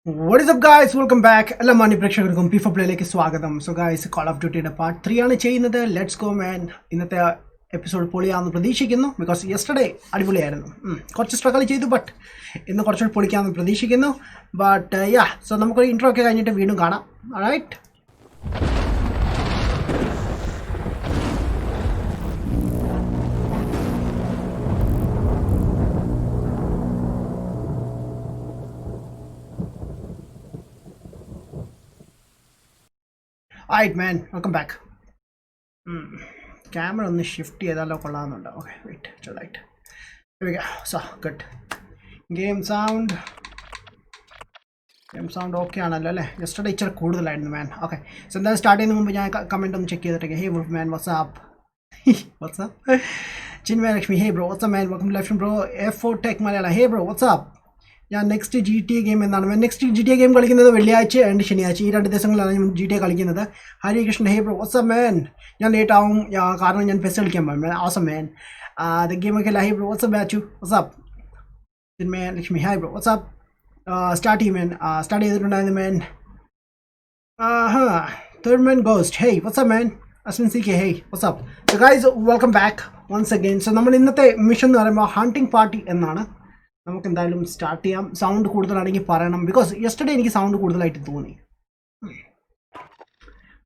What is up guys, welcome back. എല്ലാ മാന്യ പ്രേക്ഷകർക്കും FIFA പ്ലേയിലേക്ക് സ്വാഗതം. So guys, Call of Dutyയുടെ പാർട്ട് 3 ആണ് ചെയ്യുന്നത്. Let's go man. ഇന്നത്തെ എപ്പിസോഡ് പൊളിയാണെന്ന് പ്രതീക്ഷിക്കുന്നു. ബിക്കോസ് യെസ്റ്റർഡേ അടിപൊളിയായിരുന്നു. കുറച്ച് സ്ട്രഗിൾ ചെയ്തു, ബട്ട് ഇന്ന് കുറച്ചുകൂടി പൊളിക്കാമെന്ന് പ്രതീക്ഷിക്കുന്നു. ബട്ട് സോ നമുക്കൊരു ഇൻട്രോ ഒക്കെ കഴിഞ്ഞിട്ട് വീണ്ടും കാണാം. Alright. Alright man, welcome back. Camera on the shift ചെയ്താലോ കൊള്ളാമെന്നുണ്ട്. Okay, wait, right. Here we go. So, good. Game sound okay ആണല്ലോ അല്ലേ? Yesterday ഇച്ചിരി കൂടുതലായിരുന്നു man. Okay, so എന്തായാലും സ്റ്റാർട്ട് ചെയ്യുന്നതിന് മുമ്പ് ഞാൻ കമൻറ്റ് ഒന്ന് ചെക്ക് ചെയ്തിട്ടേ. Hey man, what's up? What's up? Chinmay Lakshmi, hey bro, what's up man? Welcome to live stream bro. F4 Tech Malayalam, hey bro, what's up? ഞാൻ next GTA game എന്നാണ് next GTA game കളിക്കുന്നത് വെള്ളിയാഴ്ച and ശനിയാഴ്ച ഈ 2 ദിവസങ്ങളിലാണ് ഞാൻ GTA കളിക്കുന്നത്. Harikrishnan, hey bro what's up man. ഞാൻ ലേറ്റ് ആവും കാരണം ഞാൻ പെസ് കളിക്കാൻ പോകും. ആസം മാൻ ദ ഗെയിം ഒക്കെ hey bro what's up Bachu what's up Chinmaya Lakshmi hi bro what's up start ചെയ്യും മാൻ സ്റ്റാർട്ട് ചെയ്തിട്ടുണ്ടായിരുന്നു man. Third man ghost hey what's up man Asmin C K hey what's up. So guys welcome back once again. So നമ്മൾ ഇന്നത്തെ mission എന്ന് പറയുമ്പോൾ hunting party എന്നാണ്. നമുക്ക് എന്തായാലും start ചെയ്യാം. സൗണ്ട് കൂടുതലാണെങ്കിൽ പറയണം, ബിക്കോസ് യെസ്റ്റർഡേ എനിക്ക് സൗണ്ട് കൂടുതലായിട്ട് തോന്നി.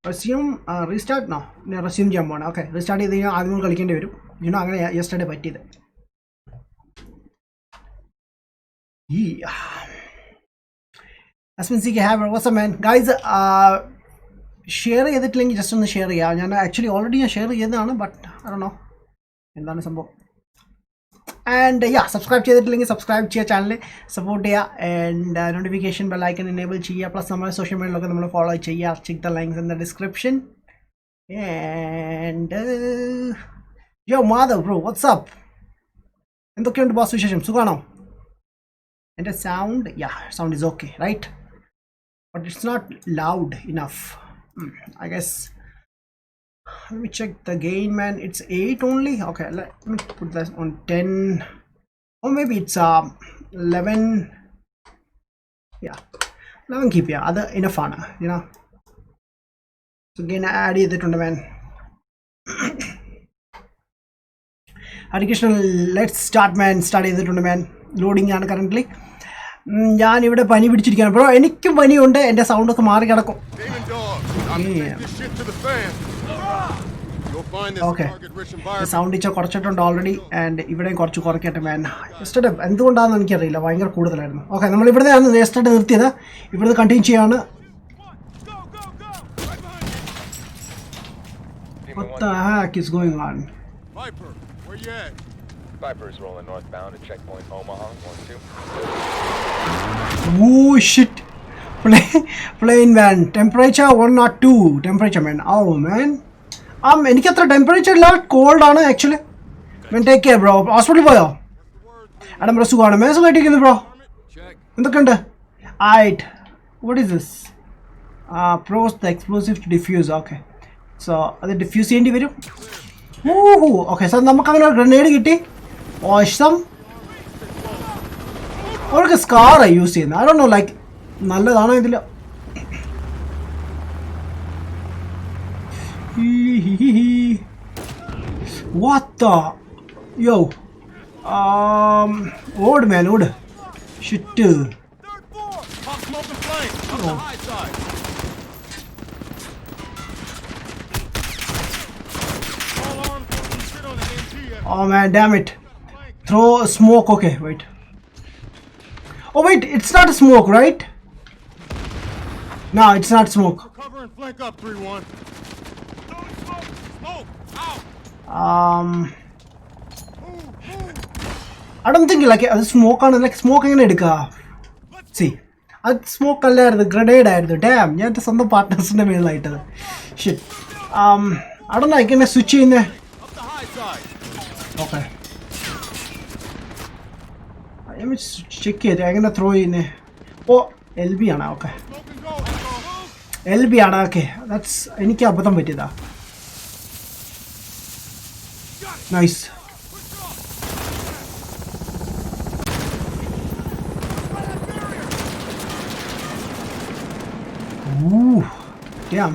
റെസ്യൂം റീസ്റ്റാർട്ട് നോ ഞാൻ റെസ്യൂം ചെയ്യാൻ പോകണം. ഓക്കെ, റീസ്റ്റാർട്ട് ചെയ്ത് കഴിഞ്ഞാൽ ആദ്യം കളിക്കേണ്ടി വരും. യുനോ അങ്ങനെ യെസ്റ്റർഡേ പറ്റിയത്. അസ്മിൻസിക്ക് have what's man guys. Share ചെയ്തിട്ടില്ലെങ്കിൽ ജസ്റ്റ് ഒന്ന് ഷെയർ ചെയ്യാം. ഞാൻ ആക്ച്വലി ഓൾറെഡി ഞാൻ ഷെയർ ചെയ്തതാണ്, ബട്ട് അറിയണോ എന്താണ് സംഭവം. ആൻഡ് സബ്സ്ക്രൈബ് ചെയ്തിട്ടില്ലെങ്കിൽ സബ്സ്ക്രൈബ് ചെയ്യുക, ചാനൽ സപ്പോർട്ട് ചെയ്യുക, and notification bell icon enable ചെയ്യുക. പ്ലസ് നമ്മുടെ സോഷ്യൽ മീഡിയയിലൊക്കെ നമ്മൾ ഫോളോ ചെയ്യുക. Check the links in the description. And yo Madhav bro what's up, എന്തൊക്കെയുണ്ട് ബോസ് വിശേഷം? സുഖമാണോ? എൻ്റെ sound is okay right, but it's not loud enough I guess. Let me check the gain man. It's 8 only. Okay, let me put that on 10, or maybe it's 11. Yeah, 11 keep other enough fun, you know. So again add it on the man. Harikrishna, let's start man. Start it on the man. Loading ആണ് currently. ഞാൻ ഇവിടെ പനി പിടിച്ചിരിക്കുകയാണ് bro. എനിക്കും പനിയുണ്ട്. എൻ്റെ സൗണ്ടൊക്കെ മാറി കിടക്കും. ഓക്കെ, സൗണ്ട് ഇച്ച കുറച്ചിട്ടുണ്ട് ഓൾറെഡി, ആൻഡ് ഇവിടെയും കുറച്ച് കുറയ്ക്കട്ടെ മാൻ. യെസ്റ്റർഡേ എന്തുകൊണ്ടാണെന്ന് എനിക്കറിയില്ല, ഭയങ്കര കൂടുതലായിരുന്നു. ഓക്കെ, നമ്മൾ ഇവിടുന്ന് യെസ്റ്റർഡേ നിർത്തിയത്, ഇവിടുന്ന് കണ്ടിന്യൂ ചെയ്യാണ്. What the heck is going on? Viper, where you at? Viper is rolling northbound at checkpoint Omaha 12. Oh shit. Plane man. Temperature 102. Temperature man. Oh man. എനിക്ക് അത്ര ടെമ്പറേച്ചർ ഇല്ല, കോൾഡ് ആണ് actually. ഞാൻ take care bro. ഹോസ്പിറ്റലിൽ പോയോ? എടാ bro സുഖമാണ്. മേസുമായിട്ടിരിക്കുന്നു ബ്രോ. എന്തൊക്കെയുണ്ട്? ആയിട്ട് what is this? Press the explosive to defuse. Okay, so അത് ഡിഫ്യൂസ് ചെയ്യേണ്ടി വരും. ഓക്കെ, സോ നമുക്കങ്ങനെ ഒരു ഗ്രനേഡ് കിട്ടി. ഓഷം അവർക്ക് സ്കാറാണ് യൂസ് ചെയ്യുന്നത്. ഐ ഡോണ്ട് നോ ലൈക്ക് നല്ലതാണോ ഇതിൽ. What the? Yo. Old man, old. Shit. Oh man, damn it. Throw smoke. Okay, wait. Oh wait, it's not a smoke, right? No, it's not smoke. Cover and flank up 3-1. I don't think like അത് smoke ആണ്. Like smoke എങ്ങനെ എടുക്കുക? C, അത് smoke അല്ലായിരുന്നു, grenade ആയിരുന്നു. Dam, ഞാൻ എൻ്റെ സ്വന്തം പാർട്ട്നേഴ്സിൻ്റെ മേളിലായിട്ടത്. ഷിറ്റ്. അവിടെ നിന്ന് എങ്ങനെ സ്വിച്ച് ചെയ്യുന്നേ? ഓക്കെ, ചെക്ക് ചെയ്ത് എങ്ങനെ ത്രോ ചെയ്യുന്നേ? ഓ LB ആണ്. ഓക്കെ, LB ആണ്. ഓക്കെ, ദാറ്റ്സ് എനിക്ക് അബദ്ധം പറ്റിയതാ. Nice. Ooh, damn.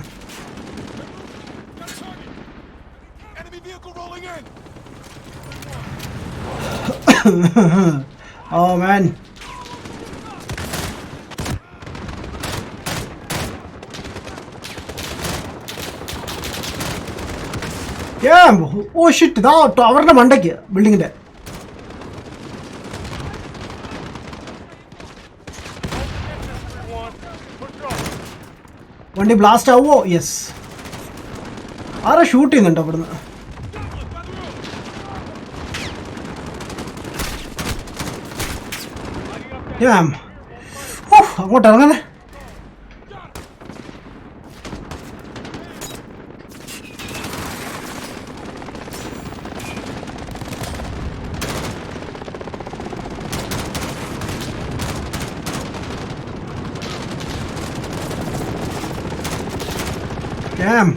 Enemy vehicle rolling in. Oh man. Damn. Oh shit. That tower na mandaki building inde. One day blast ആവോ? Yes. ആരാ ഷൂട്ട് ചെയ്യുന്നുണ്ടോ അവിടുന്ന്? Damn. അങ്ങോട്ട് ഇറങ്ങാനേ. Damn.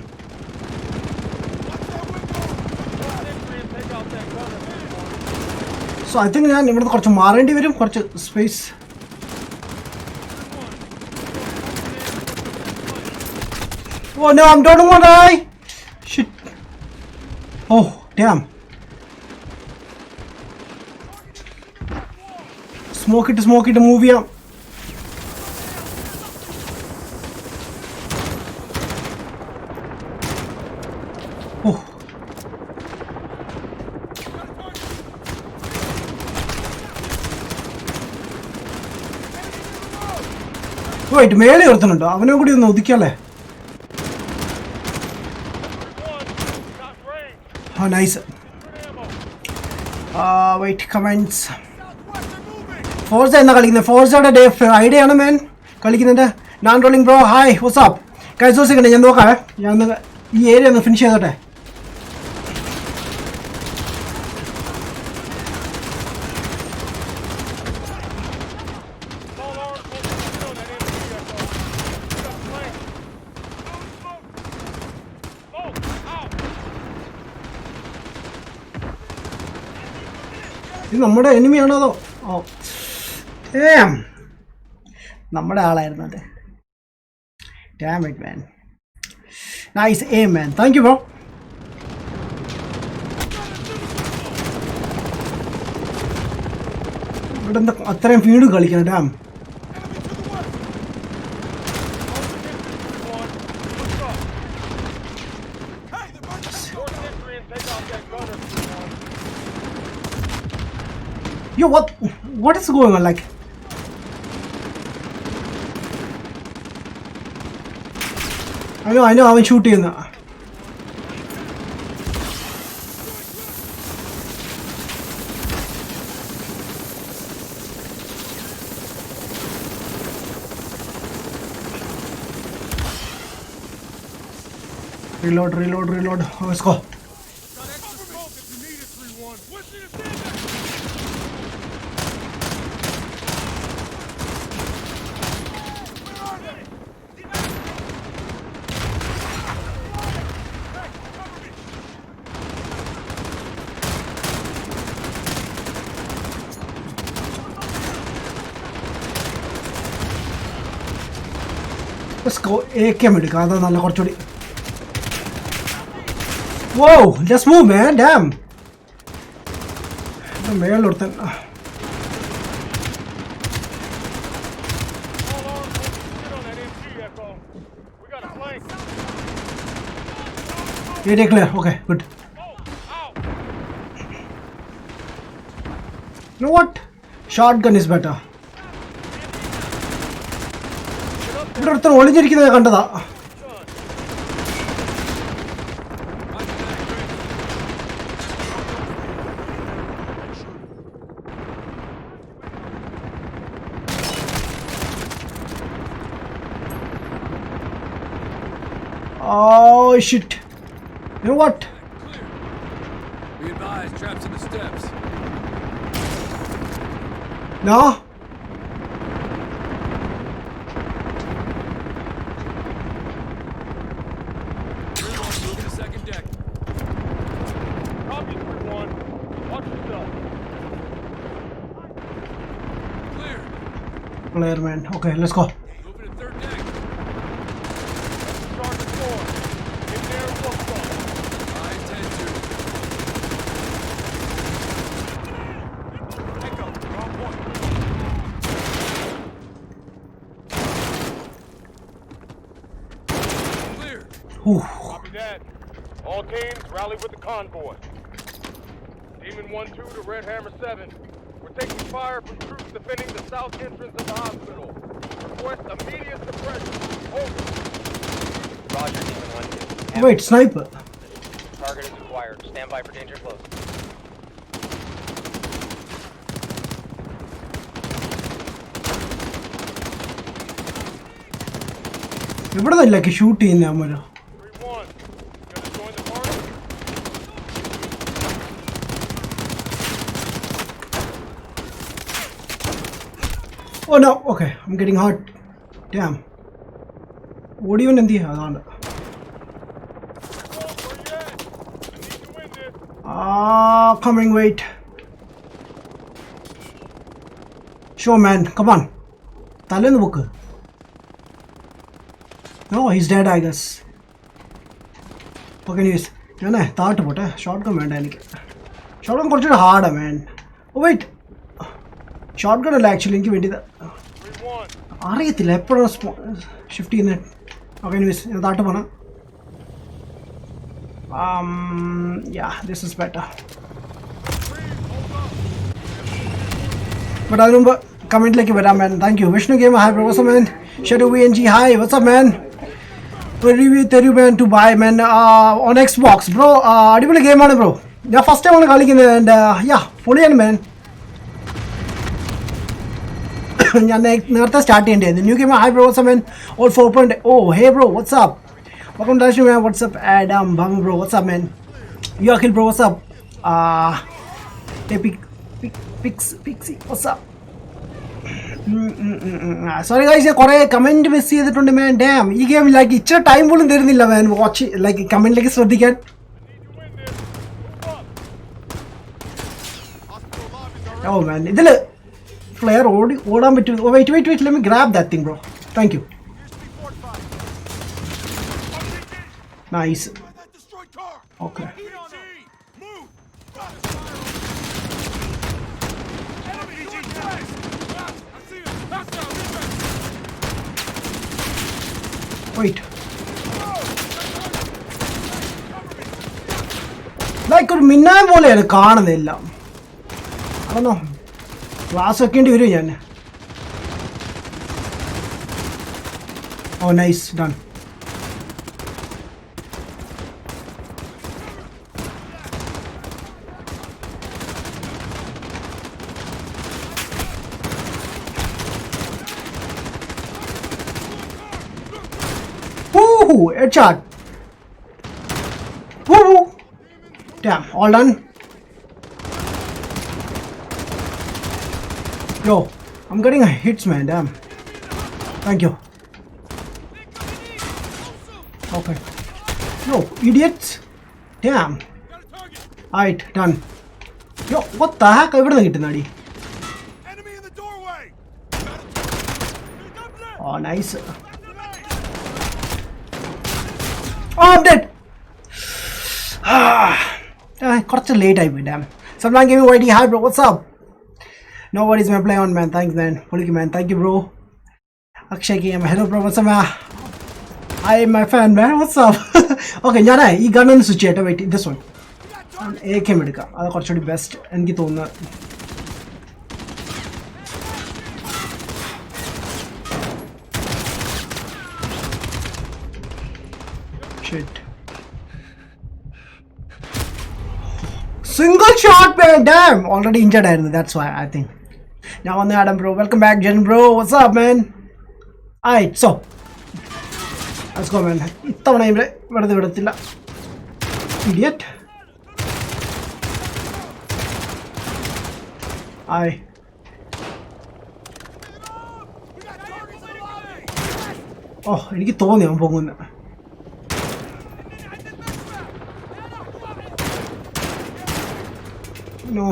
So I think ഞാൻ ഇവിടുന്ന് കുറച്ച് മാറേണ്ടി വരും, കുറച്ച് space. Oh no, I don't want to die. Shit. Oh damn. Smoke it, move ചെയ്യാം. Oh. Wait, മേലെ ഒരുത്തനുണ്ടോ? അവനെ കൂടി ഒന്ന് ഒതുക്കിയാലേ. Oh nice. Wait, comments. Forza എന്നാ കളിക്കുന്നത്? ഫോർസയുടെ ഡേ ഫ്രൈഡേ ആണ് മാൻ കളിക്കുന്നുണ്ട്. നാൻ rolling bro hi what's up guys. ഒരു സെക്കൻഡ് ഞാൻ നോക്കാം. ഞാൻ ഒന്ന് ഈ ഏരിയ ഒന്ന് ഫിനിഷ് ചെയ്തോട്ടെ. ഇത് നമ്മുടെ എനിമിയാണോ അതോ? ഓ നമ്മുടെ ആളായിരുന്നു അത്. Damn it man. Nice aim man. Thank you bro. ഇവിടെ എന്താ അത്രയും ഫീഡ് കളിക്കണം? Dam. Yo, what is going on? Like, I know അവൻ ഷൂട്ട് ചെയ്യുന്ന. Reload. Let's go. Let's go. AK എടുക്കാം, അതാ നല്ല കുറച്ചുകൂടി. Whoa, just move man, damn. മേളൊരുത്തൻ. Area clear. Okay, good. You know what? Shotgun is better. ഇവിടെ ഒരുത്തൻ ഒളിഞ്ഞിരിക്കുന്നത് കണ്ടതാ. Oh shit. You know what? Be advised, traps in the steps. No? Moving to second deck. Copy 3-1. Watch yourself. Clear. Clear man. Okay, let's go. Moving to third deck. Ooh. Copy that. All teams, rally with the convoy. Demon 1-2 to Red Hammer 7. We're taking fire from troops defending the south entrance of the hospital. Request immediate suppression. Over. Roger, Demon 1-2. Wait, sniper. Target is acquired. Stand by for danger close. എവിടെ നിന്നൊക്കെ shoot ചെയ്യുന്ന അമ്മ? 3-1. Gonna join the party? Oh no, okay, I'm getting hot. Damn. ഓടിയോൻ എന്ത് ചെയ്യാ? അതാണ്. Coming, wait. Sure, man, come on. തലേന്ന് പോക്ക്. No, he's dead, I guess. Okay, anyways. ഞാനേ താട്ട് പോട്ടെ. ഷോർട്ട് ഗൺ വേണ്ട എനിക്ക്. ഷോർട്ട് ഗൺ കുറച്ചുകൂടെ ഹാർഡാ മാൻ. ഓ വെയിറ്റ്, ഷോർട്ട് ഗൺ അല്ല ആക്ച്വലി എനിക്ക് വേണ്ടിയത്. അറിയത്തില്ല എപ്പോഴാണ് ഷിഫ്റ്റ് ചെയ്യുന്നത്. ഓക്കെ എനിവേസ് ഞാൻ താട്ട് പോണം. Yeah, this is better. But അതിന് മുമ്പ് കമൻറ്റിലേക്ക് വരാം man. Thank you. Vishnu game hi bro. What's up man? ഷെഡു VNG hi. What's up man? Review തരൂ man to buy man on Xbox bro. അടിപൊളി ഗെയിമാണ് ബ്രോ. ഞാൻ ഫസ്റ്റ് ടൈമാണ് കളിക്കുന്നത്. ആൻഡ് യാ പൊളിയാണ് മാൻ. ഞാൻ നേരത്തെ സ്റ്റാർട്ട് ചെയ്യേണ്ടത് new game hi bro. What's up man? All 4. Oh hey bro, what's up? Welcome to man. What's up Adam ബാമു bro. What's up man? Yo Akhil bro. What's up? Pixie what's up? Sorry guys, ഞാൻ കുറേ comment miss ചെയ്തിട്ടുണ്ട് മാൻ. Dam, ഈ ഗെയിമിലേക്ക് ഇച്ചിരി time പോലും തരുന്നില്ല മാൻ watch like കമൻറ്റിലേക്ക് ശ്രദ്ധിക്കാൻ. ഓ മാൻ, ഇതിൽ ഫ്ലെയർ ഓടാൻ പറ്റും. Wait let me grab that thing bro. Thank you. Nice. Okay wait, like ഒരു മിന്നായം പോലെയാണ് കാണുന്നില്ല. അതൊന്നോ ക്ലാസ് വെക്കേണ്ടി വരും ഞാൻ. Oh nice, done. Headshot. Woo! Damn, all done. Yo, I'm getting a hits, man. Damn. Thank you. Okay. Yo, idiots. Damn. Alright, done. Yo, what the heck? I wouldn't get nadi. Enemy in the doorway. Oh, nice. Oh, I'm dead. കുറച്ച് late ആയി പോയി. Dam. Someone gave me YT. Hi bro, what's up? No worries man, play on man. Thanks man. Poliki man, thank you bro. Akshay game, hello bro, what's up man? I am my fan man, what's up? Okay, ഞാനേ ഈ gun ഒന്ന് switch ചെയ്യട്ടെ. Wait, this one AK എടുക്കാം. അത് കുറച്ചുകൂടി best എനിക്ക് തോന്നുന്നത്. Shit. Single shot man, damn. Already injured ആയിരുന്നു. That's why I think. Now on the Adam bro. Welcome back Jen bro. What's up man? Alright, so let's go man. ഇത്തവണ ഇവിടെ വെറുതെ വിടത്തില്ല. Idiot. Aye. Oh, എനിക്ക് തോന്നി അവൻ പോകുന്നു. No.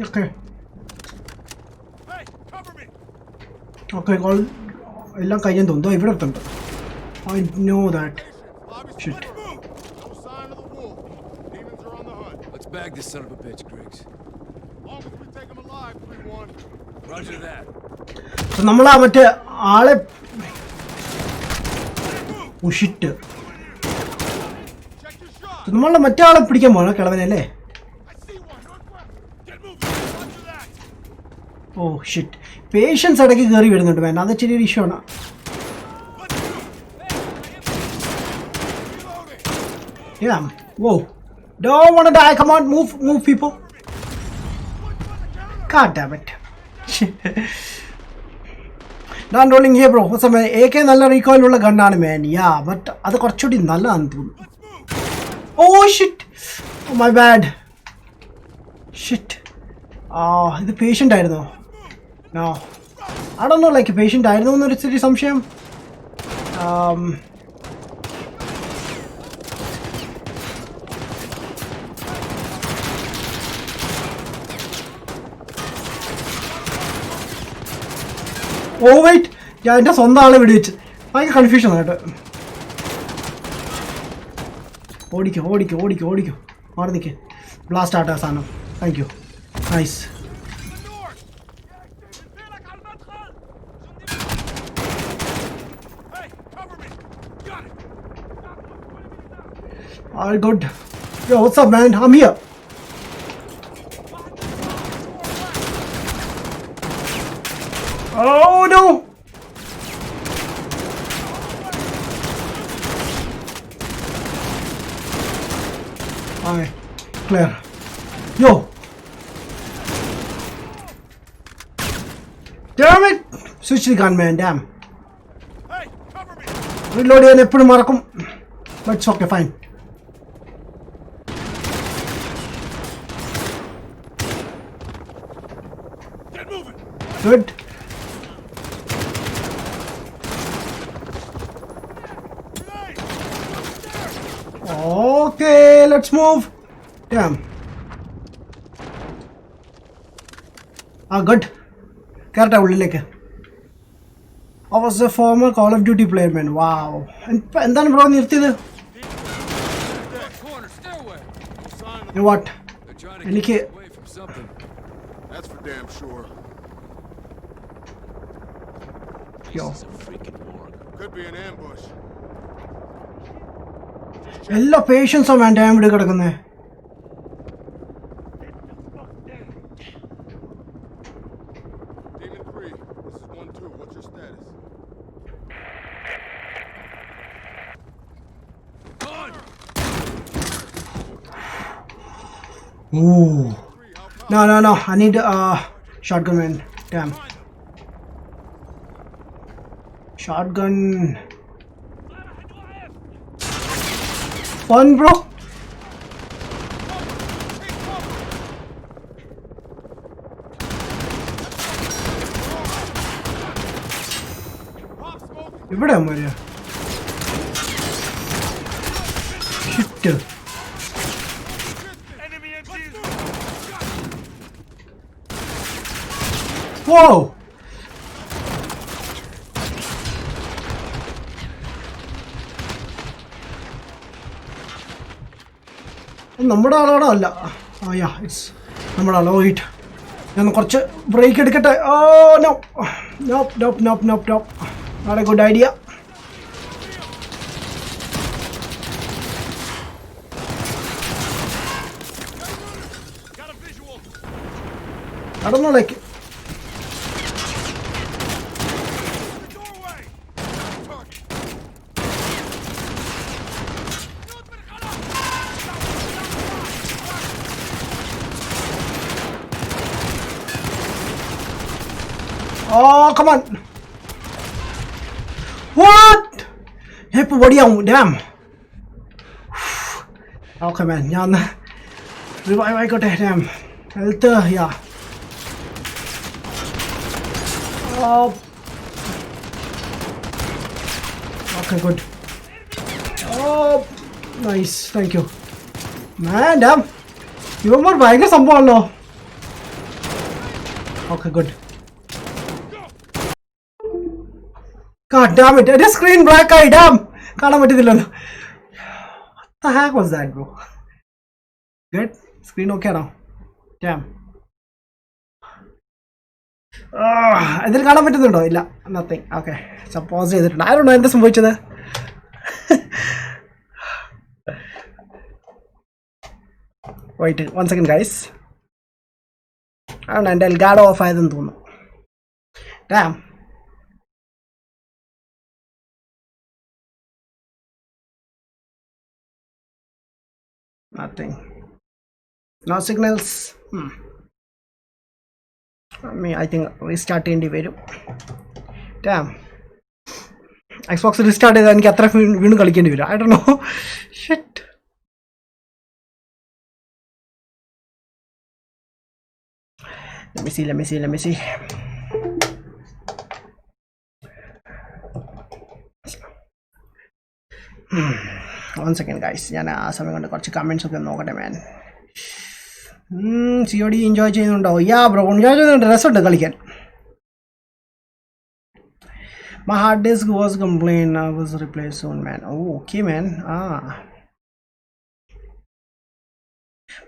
Okay. Okay, all എല്ലാം കഴിയാൻ തോന്നുന്നു. ഇവിടെ അടുത്തുണ്ട്. I know that. Shit. No sign of the wolf. Demons are on the hunt. Let's bag this son of a bitch, Griggs. Long as we take him alive, 3-1. Roger that. So നമ്മളാ മറ്റേ ആളെ ഉഷിട്ട് നമ്മളെ മറ്റേ ആളെ പിടിക്കാൻ പോകണം കിളവനല്ലേ oh shit patients ഇടയ്ക്ക് കയറി വരുന്നുണ്ട് വേണ്ട അത് ചെറിയൊരു ഇഷ്യൂ ആണ് Yeah. Whoa. Don't wanna die. Come on, move people. God damn it. Non rolling here, bro. What's up, man? AK nalla recoil ulla gun aanu man. Yeah, but adu korchudi nalla antu. Oh shit. Oh my bad. Shit. This patient ആയിരുന്നു. No. I don't know, like patient ആയിരുന്നു എന്നൊരു ചെറിയ സംശയം. Oh wait, ഞാൻ എൻ്റെ സ്വന്തം ആളെ വെടിവെച്ച് ഭയങ്കര കൺഫ്യൂഷൻ ആയിട്ട് ഓടിക്കോ മാറി നിൽക്കേ ബ്ലാസ്റ്റ് ആട്ടെ സാധനം thank you nice All good. Yo, what's up, man? I'm here. Oh no! Alright, clear. Yo! Damn it! Switch the gun, man. Damn. Hey, cover me. Reload ചെയ്യാൻ എപ്പോഴും മറക്കും. But it's okay, fine. Get moving. Good. Okay, let's move. Damn. Good. Carta ഉള്ളിലേക്ക്. I was a former Call of Duty player, man. Wow. എന്താണ് bro നിർത്തിയത്? You know what? എനിക്ക് That's for damn sure. Yo. Could be an ambush. എല്ലാ പേഷ്യൻസും വേണ്ട ഞാൻ ഇവിടെ കിടക്കുന്നേ Demon 3, this is 1-2. What's your status? Ooh. No. I need shotgun, man. Damn. Shotgun. Fun, bro. ഇവിടെ Maria shit വോ നമ്മുടെ ആളാണോ അല്ല ഇറ്റ്സ് നമ്മുടെ ആളോ വെയിറ്റ് ഞാൻ കുറച്ച് ബ്രേക്ക് എടുക്കട്ടെ oh no not a good idea I don't know, like oh, come on. What? Hey, what are you? Damn. Okay, man. ഞാൻ revive ആയിക്കോട്ടെ. Damn. Health, yeah. Oh. Okay, good. Oh, nice. Thank you. Man, damn. ഇവന്മാർ ഭയങ്കര സംഭവമാണല്ലോ. Okay, good. God damn it. It is screen black eye. Damn. കാണാൻ പറ്റുന്നില്ലല്ലോ. The heck was that, bro? Good? Screen okay now? Damn. ഇതിൽ കാണാൻ പറ്റുന്നുണ്ടോ? ഇല്ല, nothing. Okay, pose ചെയ്തിട്ടുണ്ട്. ആരുണ്ടോ എന്താ സംഭവിച്ചത്? Wait 1 second guys. ആണ് എൻ്റെ എൽഗാഡോ ഓഫ് ആയതെന്ന് തോന്നുന്നു. Damn. Nothing. No signals. I think restart ചെയ്യേണ്ടി വരും. Damn. Xbox restart ചെയ്താൽ എനിക്ക് അത്ര വീണ്ടും കളിക്കേണ്ടി വരും. I don't know. Shit. Let me see. One second guys. ഞാൻ ആ സമയം കൊണ്ട് കുറച്ച് കമൻറ്റ്സ് ഒക്കെ നോക്കട്ടെ മാൻ. COD എൻജോയ് ചെയ്യുന്നുണ്ടോ? യാ ബ്രോ, എൻജോയ് ചെയ്യുന്നുണ്ട്. രസമുണ്ട് കളിക്കാൻ. My hard disk was complained. I was replaced soon man. Oh okay man.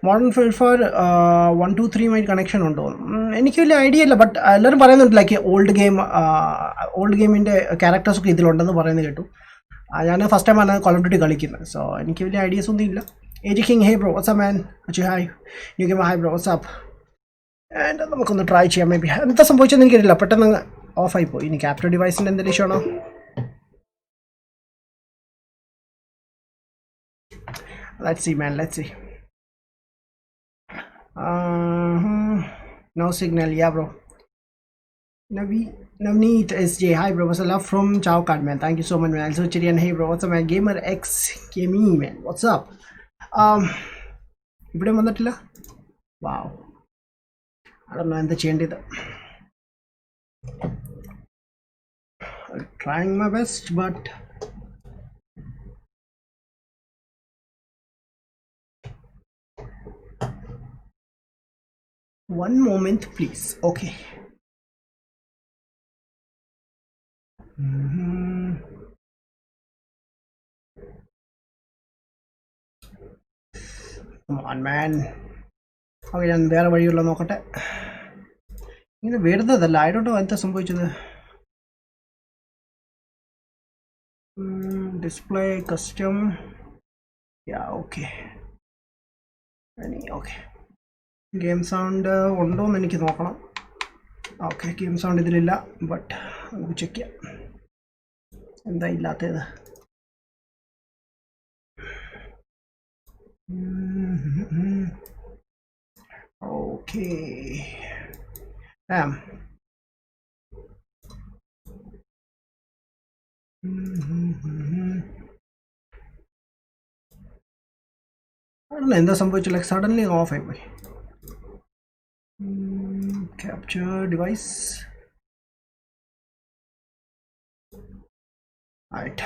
Modern Warfare 1 2 3 might connection ഉണ്ടോ? എനിക്ക് വലിയ ഐഡിയ ഇല്ല. ബട്ട് എല്ലാവരും പറയുന്നുണ്ട് ലൈക്ക് ഓൾഡ് ഗെയിമിൻ്റെ ക്യാരക്ടേഴ്സൊക്കെ ഇതിലുണ്ടെന്ന് പറയുന്നത് കേട്ടു. ഞാൻ ഫസ്റ്റ് ടൈമാണ് കോൾ ഓഫ് ഡ്യൂട്ടി കളിക്കുന്നത്. സോ എനിക്ക് വലിയ ഐഡിയാസ് ഒന്നും ഇല്ല. Age king hey bro what's up man. അച്ചു hi. You game hi bro what's up. And നമുക്കൊന്ന് ട്രൈ ചെയ്യാം. മേ ബി എന്താ സംഭവിച്ചതെന്ന് എനിക്കറിയില്ല. പെട്ടെന്ന് ഓഫായി പോയി. ഇനി ക്യാപ്റ്റർ ഡിവൈസിൻ്റെ എന്തെങ്കിലും ഇഷ്യൂ ആണോ? Let's see man, let's see. No signal. Yeah bro. Navneet SJ, hi bro, what's a love from Chowcard man, thank you so much man. Also Chirian, hey bro, what's up man? Gamer X Kemi man, what's up? ഇവിടെ വന്നിട്ടില്ല. Wow, I don't know എന്താ ചെയ്യേണ്ടത്. Trying my best but one moment please. Okay. Come on man. Okay, ഞാൻ വേറെ വഴിയുള്ള നോക്കട്ടെ. ഇങ്ങനെ വരുന്നതല്ല. ഐ ഡോണ്ട് നോ എന്താ സംഭവിച്ചത്. Display custom. Ya okay. Okay, game sound ഉണ്ടോ എന്ന് എനിക്ക് നോക്കണം. ഓക്കെ, ഗെയിം സൗണ്ട് ഇതിലില്ല. ബട്ട് നമുക്ക് ചെക്ക് ചെയ്യാം എന്താ ഇല്ലാത്തത്. ഓക്കെ, എന്താ സംഭവിച്ചു? ലൈക്ക് സഡൻലി ഓഫ് ആയി പോയി. Capture device. Right.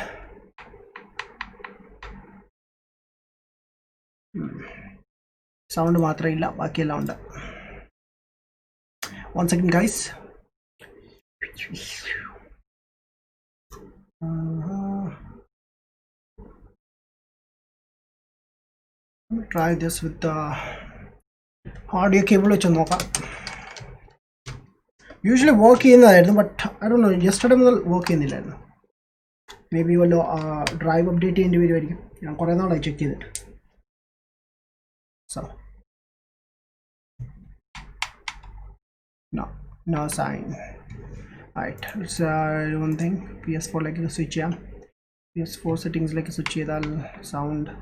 Sound മാത്രമേ ഇല്ല, ബാക്കിയെല്ലാം ഉണ്ട്. 1 second guys. Try this with the audio cable വെച്ച് നോക്കാം. യൂഷ്വലി വർക്ക് ചെയ്യുന്നതായിരുന്നു. But I don't know, yesterday മുതൽ വർക്ക് ചെയ്യുന്നില്ലായിരുന്നു. മേ ബി വല്ല ഡ്രൈവ് അപ്ഡേറ്റ് ചെയ്യേണ്ടി വരുമായിരിക്കും. ഞാൻ കുറേ നാളായി ചെക്ക് ചെയ്തിട്ട്. So no sign. Right, it's one thing. PS4ലേക്ക് സ്വിച്ച് ചെയ്യാം. PS4 സെറ്റിങ്സിലേക്ക് സ്വിച്ച് ചെയ്താൽ സൗണ്ട്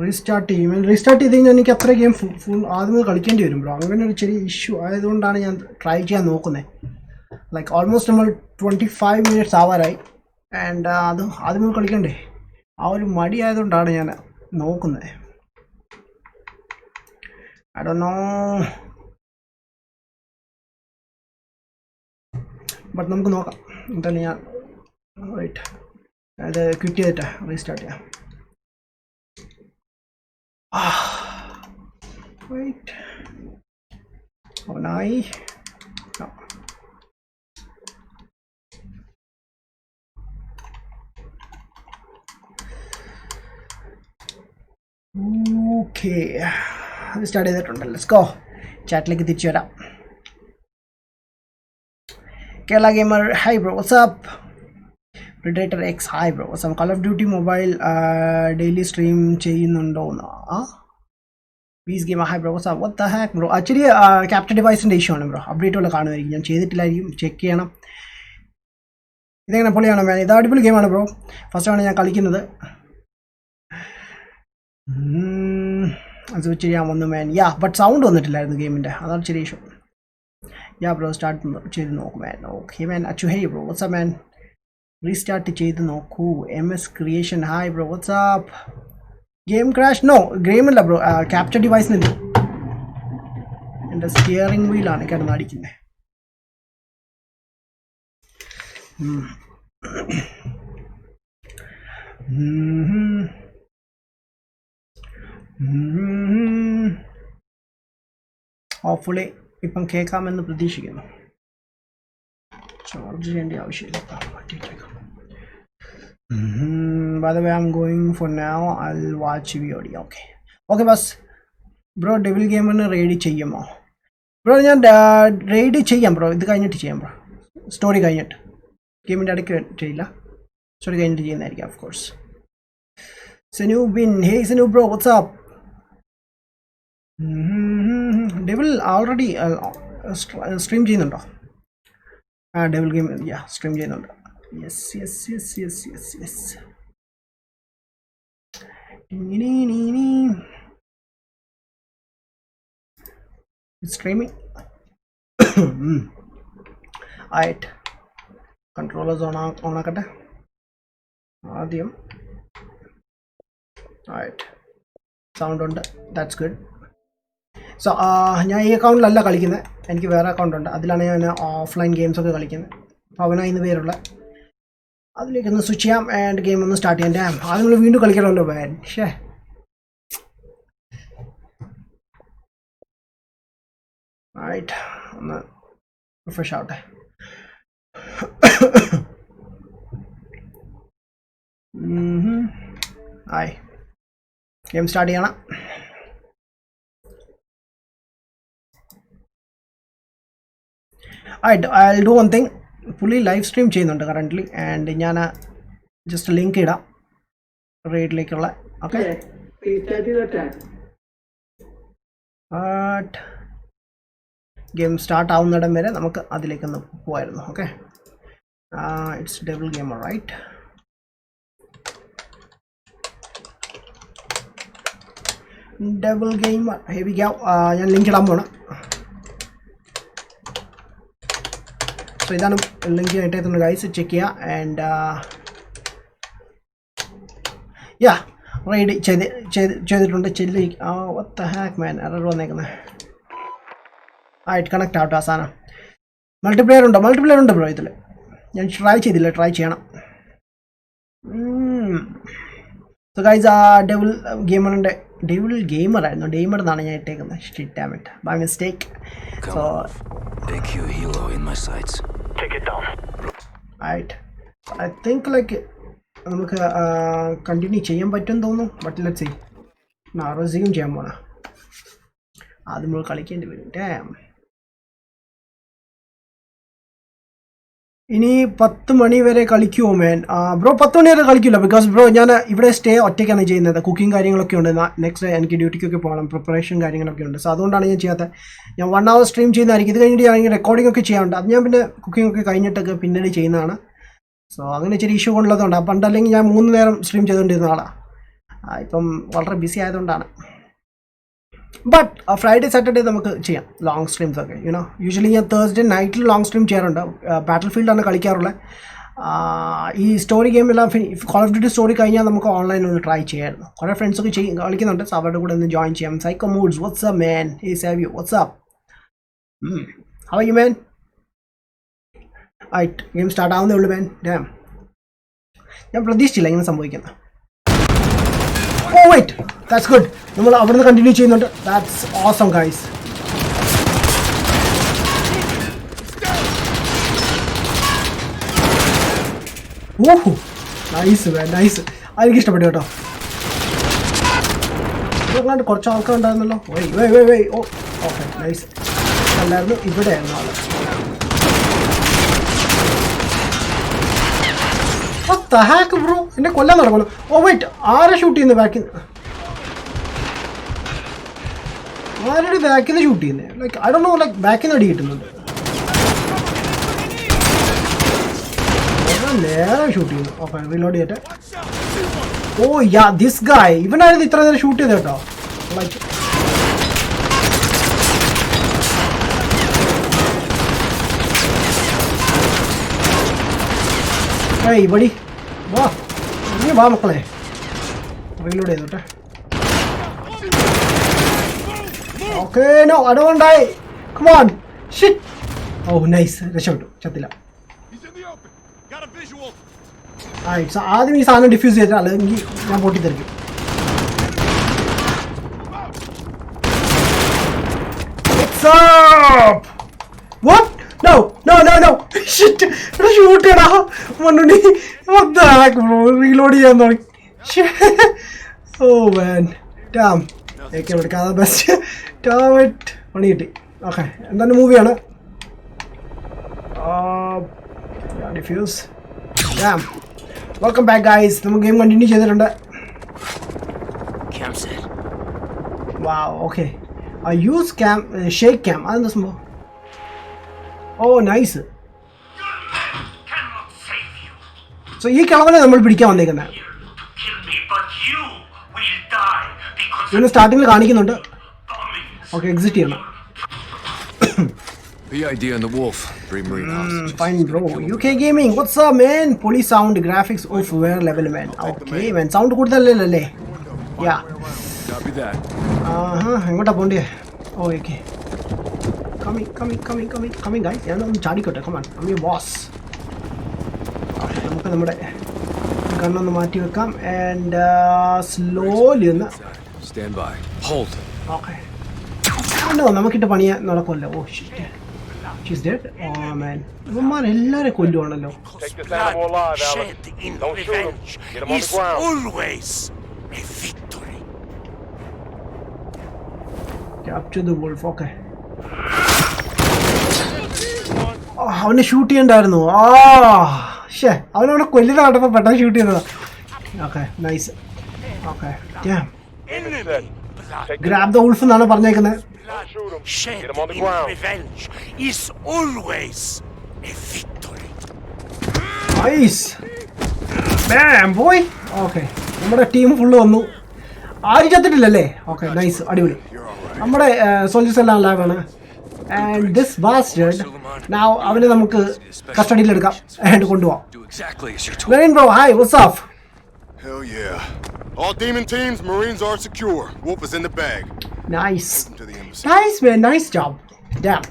റീസ്റ്റാർട്ട് ചെയ്യും. റീസ്റ്റാർട്ട് ചെയ്ത് കഴിഞ്ഞാൽ എനിക്ക് അത്ര ഗെയിം ഫുൾ ആദ്യമേ കളിക്കേണ്ടി വരും ബ്രോ. അങ്ങനെ ഒരു ചെറിയ ഇഷ്യൂ ആയതുകൊണ്ടാണ് ഞാൻ ട്രൈ ചെയ്യാൻ നോക്കുന്നത്. ലൈക്ക് ഓൾമോസ്റ്റ് നമ്മൾ 25 minutes ആവാറായി. ആൻഡ് അത് ആദ്യമേ കളിക്കണ്ടേ, ആ ഒരു മടി ആയതുകൊണ്ടാണ് ഞാൻ നോക്കുന്നത്. ഐ ഡോണ്ട് നോ, ബട്ട് നമുക്ക് നോക്കാം. എന്തായാലും ഞാൻ റൈറ്റ് അത് ക്വിറ്റ് ചെയ്തിട്ട് റീസ്റ്റാർട്ട് ചെയ്യാം. Wait. Haven't I? No. Okay. Start ചെയ്തിട്ടുണ്ട്. Let's go. Chatലേക്ക് തിരിച്ചു വരാം. Kerala Gamer, hi bro, what's up? Predator X, hi bro, what's up? Call of Duty Mobile daily stream ചെയ്യുന്നുണ്ടോ? Peace Gamer, hi bro, what's up? What the heck bro? Actually capture device ന്റെ issue ആണ് bro. Update ഉള്ള കാണുമായിരിക്കും. ഞാൻ ചെയ്തിട്ടില്ലായിരിക്കും. Check ചെയ്യണം. ഇതെങ്ങനെ പൊളിയാണ് മാൻ? ഇത് അടിപൊളി ഗെയിമാണ് ബ്രോ. ഫസ്റ്റ് ആണ് ഞാൻ കളിക്കുന്നത്. അത് ചെയ്യാൻ വന്നു മാൻ. യാ ബട്ട് സൗണ്ട് വന്നിട്ടില്ലായിരുന്നു ഗെയിമിൻ്റെ. അതാണ് ചെറിയ ഇഷ്യൂ. യാ ബ്രോ സ്റ്റാർട്ട് ചെയ്ത് നോക്കൂ man. Okay man. Achu hey bro, what's up man? Restart ചെയ്ത് നോക്കൂ. MS creation, hi bro, what's up? Game crash? No, ഗെയിമില്ല ബ്രോ. ക്യാപ്ചർ ഡിവൈസിനില്ല. എൻ്റെ സ്റ്റിയറിംഗ് വീലാണ് കിടന്ന് അടിക്കുന്നത്. ഹോപ്പ്ഫുള്ളി ഇപ്പം കേൾക്കാമെന്ന് പ്രതീക്ഷിക്കുന്നു. ചാർജ് ചെയ്യേണ്ട ആവശ്യമില്ല. By the way, I'm going for now. I'll watch VOD. Okay boss. Bro, Devil Gamer raid ചെയ്യുമോ? ബ്രോ ഞാൻ റെയ്ഡ് ചെയ്യാം ബ്രോ. ഇത് കഴിഞ്ഞിട്ട് ചെയ്യാം ബ്രോ. സ്റ്റോറി കഴിഞ്ഞിട്ട്. ഗെയിമിൻ്റെ ഇടയ്ക്ക് ചെയ്യില്ല. സ്റ്റോറി കഴിഞ്ഞിട്ട് ചെയ്യുന്നതായിരിക്കും of course. Senu Bin, hey Senu bro, what's up? Devil already stream ചെയ്യുന്നുണ്ടോ? Devil Game, yeah, stream ചെയ്യുന്നുണ്ട്. Yes. It's streaming. Alright. Controllers on ആക്കട്ടെ ആദ്യം. Alright. Sound ഉണ്ട്. That's good. സോ ഞാൻ ഈ അക്കൗണ്ടിലല്ല കളിക്കുന്നത്. എനിക്ക് വേറെ അക്കൗണ്ട് ഉണ്ട്. അതിലാണ് ഞാൻ ഓഫ്ലൈൻ ഗെയിംസൊക്കെ കളിക്കുന്നത്. പവന എന്ന് പേരുള്ള അതിലേക്കൊന്ന് സ്വിച്ച് ചെയ്യാം ആൻഡ് ഗെയിം ഒന്ന് സ്റ്റാർട്ട് ചെയ്യാം. അത് നിങ്ങൾ വീണ്ടും കളിക്കണമല്ലോ ബാൻ. ഷേ റൈറ്റ്, ഒന്ന് റിഫ്രഷ് ആവട്ടെ. ആയി ഗെയിം സ്റ്റാർട്ട് ചെയ്യണം. I'll do one thing. പുള്ളി ലൈവ് സ്ട്രീം ചെയ്യുന്നുണ്ട് കറൻ്റ്ലി ആൻഡ് ഞാൻ ജസ്റ്റ് ലിങ്ക് ഇടാം റെയ്ഡിലേക്കുള്ള. ഓക്കെ, ഗെയിം സ്റ്റാർട്ട് ആവുന്നിടം വരെ നമുക്ക് അതിലേക്കൊന്ന് പോവായിരുന്നു. Okay, it's devil gamer right. Devil gamer heavy go. ഞാൻ ലിങ്ക് ഇടാൻ പോണം. സോ ഇതാണ് ലിങ്ക് ആയിട്ടുണ്ട് ഗൈസ്, ചെക്ക് ചെയ്യുക. ആൻഡ് യാ റെയ്ഡ് ചെയ്തിട്ടുണ്ട്. ചെല്ലി what the heck man, error വന്നേക്കുന്നത്. ആയിട്ട് കണക്റ്റ് ആവട്ടെ ആ സാധനം. മൾട്ടിപ്ലെയർ ഉണ്ട് ബ്രോ ഇതിൽ. ഞാൻ ട്രൈ ചെയ്തില്ല, ട്രൈ ചെയ്യണം. സോ ഗൈസ് ഡെവിൾ ഗെയിമർ ആയിരുന്നു. ഡെയിമർ എന്നാണ് ഞാൻ ഇട്ടേക്കുന്നത്. Shit damn it, by mistake. So I think like നമുക്ക് കണ്ടിന്യൂ ചെയ്യാൻ പറ്റുമെന്ന് തോന്നുന്നു. But let's see. റെസ്യൂം ചെയ്യാൻ പോണ ആദ്യം നമ്മൾ കളിക്കേണ്ടി വരും. ഡാം. ഇനി 10 മണി വരെ കളിക്കുമോ മാൻ? ബ്രോ 10 മണി വരെ കളിക്കില്ല. ബിക്കോസ് ബ്രോ ഞാൻ ഇവിടെ സ്റ്റേ ഒറ്റയ്ക്കാണ് ചെയ്യുന്നത്. കുക്കിംഗ് കാര്യങ്ങളൊക്കെ ഉണ്ട്. നെക്സ്റ്റ് ഡേ എനിക്ക് ഡ്യൂട്ടിക്കൊക്കെ പോകണം. പ്രിപ്പറേഷൻ കാര്യങ്ങളൊക്കെ ഉണ്ട്. സോ അതുകൊണ്ടാണ് ഞാൻ ചെയ്യാത്തത്. ഞാൻ 1 hour സ്ട്രീം ചെയ്യുന്നതായിരിക്കും. ഇത് കഴിഞ്ഞിട്ട് ആണെങ്കിൽ റെക്കോർഡിംഗ് ഒക്കെ ചെയ്യാറുണ്ട്. അത് ഞാൻ പിന്നെ കുക്കിംഗ് ഒക്കെ കഴിഞ്ഞിട്ടൊക്കെ പിന്നീട് ചെയ്യുന്നതാണ്. സോ അങ്ങനെ ചെറിയ ഇഷ്യൂ ഉള്ളതുകൊണ്ട്. പണ്ടല്ലെങ്കിൽ ഞാൻ 3 നേരം സ്ട്രീം ചെയ്തുകൊണ്ടിരുന്ന ആളാണ്. ഇപ്പം വളരെ ബിസി ആയതുകൊണ്ടാണ്. ബട്ട് ഫ്രൈഡേ സാറ്റർഡേ നമുക്ക് ചെയ്യാം ലോങ് സ്ട്രീംസ് ഒക്കെ. യുനോ യൂഷ്വലി ഞാൻ തേഴ്സ്ഡേ നൈറ്റിൽ ലോങ് സ്ട്രീം ചെയ്യാറുണ്ട്. ബാറ്റിൽ ഫീൽഡാണ് കളിക്കാറുള്ളത്. ഈ സ്റ്റോറി ഗെയിമെല്ലാം കോൾ ഓഫ് ഡ്യൂട്ടി സ്റ്റോറി കഴിഞ്ഞാൽ നമുക്ക് ഓൺലൈനിൽ ഒന്ന് ട്രൈ ചെയ്യാമായിരുന്നു. കുറേ ഫ്രണ്ട്സൊക്കെ കളിക്കുന്നുണ്ട്. സോ അവരുടെ കൂടെ ഒന്ന് ജോയിൻ ചെയ്യാം. Psycho moods, what's up man? Hey Savio, what's up? How are you man? ആയിട്ട് ഗെയിം സ്റ്റാർട്ട് ആവുന്നേ ഉള്ളൂ മാൻ. ഡാം, ഞാൻ പ്രതീക്ഷിച്ചില്ല ഇങ്ങനെ സംഭവിക്കുന്നത്. ഓ wait. That's good. നമ്മൾ അവിടുന്ന് കണ്ടിന്യൂ ചെയ്യുന്നുണ്ട്. That's awesome, guys. Woohoo. Nice, man. Nice. അതെനിക്ക് ഇഷ്ടപ്പെട്ടു കേട്ടോ. ഇതല്ലാണ്ട് കുറച്ച് ആൾക്കാരുണ്ടായിരുന്നല്ലോ. Wait. Oh, okay. Nice. അല്ലായിരുന്നു ഇവിടെയായിരുന്നു ആള്. What the heck, bro? എന്നെ കൊല്ലാൻ നടക്കുന്നു. Oh wait, ആരെ ഷൂട്ട് ചെയ്യുന്നത് ബാക്കിൽ നിന്ന്? ആരുടെ ബാക്കിൽ നിന്ന് ഷൂട്ട് ചെയ്യുന്നത്? Like I don't know, like ബാക്കിൽ നിന്ന് അടി കിട്ടുന്നുണ്ട്. നേരെ ഷൂട്ട് ചെയ്യുന്നു. ഓക്കെ, റീലോഡ് ചെയ്യട്ടെ. ഓ യാ, ദിസ് ഗായ് ഇവനായിരുന്നു ഇത്ര നേരം ഷൂട്ട് ചെയ്ത് കേട്ടോ. ലൈക്ക് ഏയ് ബഡി വാ, നീ വാ മക്കളെ. റീലോഡ് ചെയ്തോട്ടെ. Okay, no I don't die. Come on shit. Oh nice, രക്ഷപ്പെട്ടു, ചത്തില്ല. ആദ്യം ഈ സാധനം ഡിഫ്യൂസ് ചെയ്തിട്ട് അല്ലെങ്കിൽ ഞാൻ പൊട്ടിത്തെറിക്കും. What? No. Shit. Shoot it out. Manuni. What the heck, bro? Reload ചെയ്യാൻ തുടങ്ങി. Oh man. Damn. Okay, but the best. Damn it. പണി കിട്ടി. Okay. എന്താണ് മൂവിയാണ്? Diffuse. Damn. Welcome back, guys. നമ്മൾ ഗെയിം കണ്ടിന്യൂ ചെയ്തിട്ടുണ്ട്. Cam set. Wow, okay. I use shake cam. അതെന്താ സംഭവം? Oh, nice. So ഈ കളവനെ നമ്മൾ പിടിക്കാൻ വന്നേക്കുന്നത്. ഇവന് സ്റ്റാർട്ടിങ്ങിൽ കാണിക്കുന്നുണ്ട്. ഓക്കെ, എക്സിറ്റ് ചെയ്യണം. PID on the wolf. Three marine hostages. Fine, bro. UK gaming. What's up, man? Police sound graphics of where level, man. Okay, man. Sound കൂടുതലല്ലേ? Yeah. Copy that. എങ്ങോട്ടാ പോണ്ടേ? Oh, okay. Coming, guys. ഞാനൊന്ന് ചാടിക്കോട്ടെ. Come on. I'm your boss. നമുക്ക് നമ്മുടെ ഗണ്ണൊന്ന് മാറ്റി വെക്കാം. And slowly ഒന്ന്. Stand by. Hold. Okay. No, നമുക്കിട്ട് പണിയാൻ നടക്കുമല്ലോ. Oh shit. She's dead? Oh man. ഇവന്മാർ എല്ലാവരെയും കൊല്ലുവാണല്ലോ. Take this animal alive, Alex. Don't shoot him. Get him on the ground. Always a victory. Capture the wolf. Okay. അവനെ shoot ചെയ്യണ്ടായിരുന്നു. അവനവിടെ കൊല്ലുന്ന കണ്ടപ്പോൾ പെട്ടെന്ന് shoot ചെയ്തതാ. Okay, nice. Okay, grab the wolf എന്നാണ് പറഞ്ഞേക്കുന്നത്. Get him on the ground. Revenge is always a victory. Nice. Bam, boy. Okay. നമ്മുടെ ടീം ഫുള്ള് വന്നു. ആരും ചത്തിട്ടില്ലല്ലേ? ഓക്കെ, നൈസ്, അടിപൊളി. നമ്മുടെ സോൾജേഴ്സ് എല്ലാം ലൈവാണ്. ആൻഡ് ദിസ് ബാസ്റ്റേർഡ് നൗ അവനെ നമുക്ക് കസ്റ്റഡിയിലെടുക്കാം ആൻഡ് കൊണ്ടുപോകാം. Rain bro, hi, what's up? Hell yeah. All demon teams, Marines are secure. Wolf is in the bag. Nice man, nice job. Damn.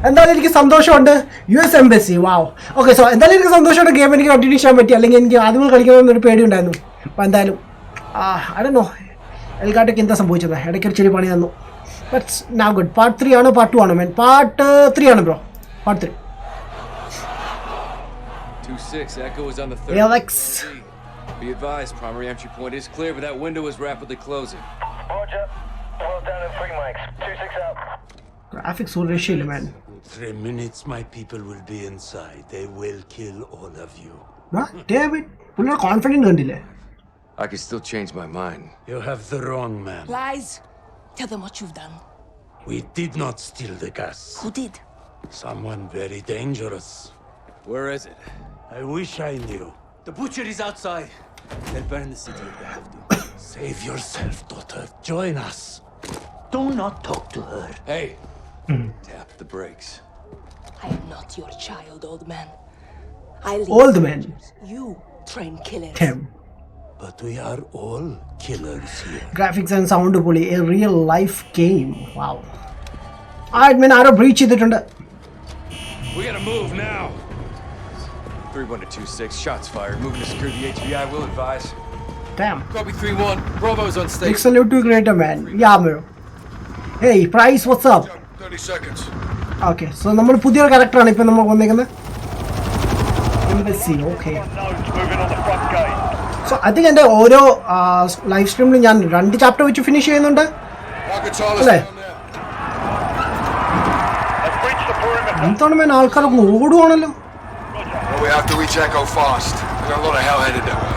എന്തായാലും എനിക്ക് സന്തോഷമുണ്ട്. US embassy, വാവ്. Okay, so എന്തായാലും എനിക്ക് സന്തോഷമുണ്ട്. Game എനിക്ക് കണ്ടിന്യൂ ചെയ്യാൻ പറ്റി. അല്ലെങ്കിൽ എനിക്ക് ആദ്യം കളിക്കണമെന്നൊരു പേടിയുണ്ടായിരുന്നു. അപ്പോൾ എന്തായാലും I don't know, എൽഗാട്ടൊക്കെ എന്താ സംഭവിച്ചത്? ഇടയ്ക്കൊരു ചെറിയ പണി തന്നു. But now good. പാർട്ട് 3 ആണോ പാർട്ട് 2 ആണോ? മാൻ പാർട്ട് 3 ആണ് bro. Part 3. 2-6, Echo is on the third. Alex. Be advised, primary entry point is clear, but that window is rapidly closing. Roger. Well down in 3 mics. 2-6 out. Graphics ഒരു രക്ഷയില്ല man. 3 minutes my people will be inside. They will kill all of you. David, പുള്ളിയുടെ confidence കണ്ടില്ലേ? I can still change my mind. You have the wrong man. Lies. Tell them what you've done. We did not steal the gas. Who did? Someone very dangerous. Where is it? I wish I knew. The butcher is outside. They'll burn the city if they have to. Save yourself, daughter. Join us. Do not talk to her. Hey, tap the brakes. I am not your child, old man. I lead Old man. soldiers. You train killers. Damn. But we are all killers here. Graphics and sound പൊളി. A real life game. Wow. Man, arrow breach ചെയ്തിട്ടുണ്ട്. We gotta move now. 3-1 to 2-6. Shots fired. Moving to secure the HVI. Will advise. Damn. Copy 3-1. Bravo's on Big station. salute to Greater Man. Yeah, bro. Hey, Price, what's up? 30 seconds. Okay, so നമ്മൾ പുതിയൊരു ക്യാരക്ടറാണ് ഇപ്പം നമ്മൾ വന്നേക്കുന്നത്. Embassy, okay. So I think എൻ്റെ ഓരോ live സ്ട്രീമിലും ഞാൻ 2 chapter വെച്ച് ഫിനിഷ് ചെയ്യുന്നുണ്ട്. അല്ലേ? എന്താണ് ആൾക്കാരൊക്കെ ഓടുവാണല്ലോ. We have to reach Echo fast. We got a lot of hell headed that way.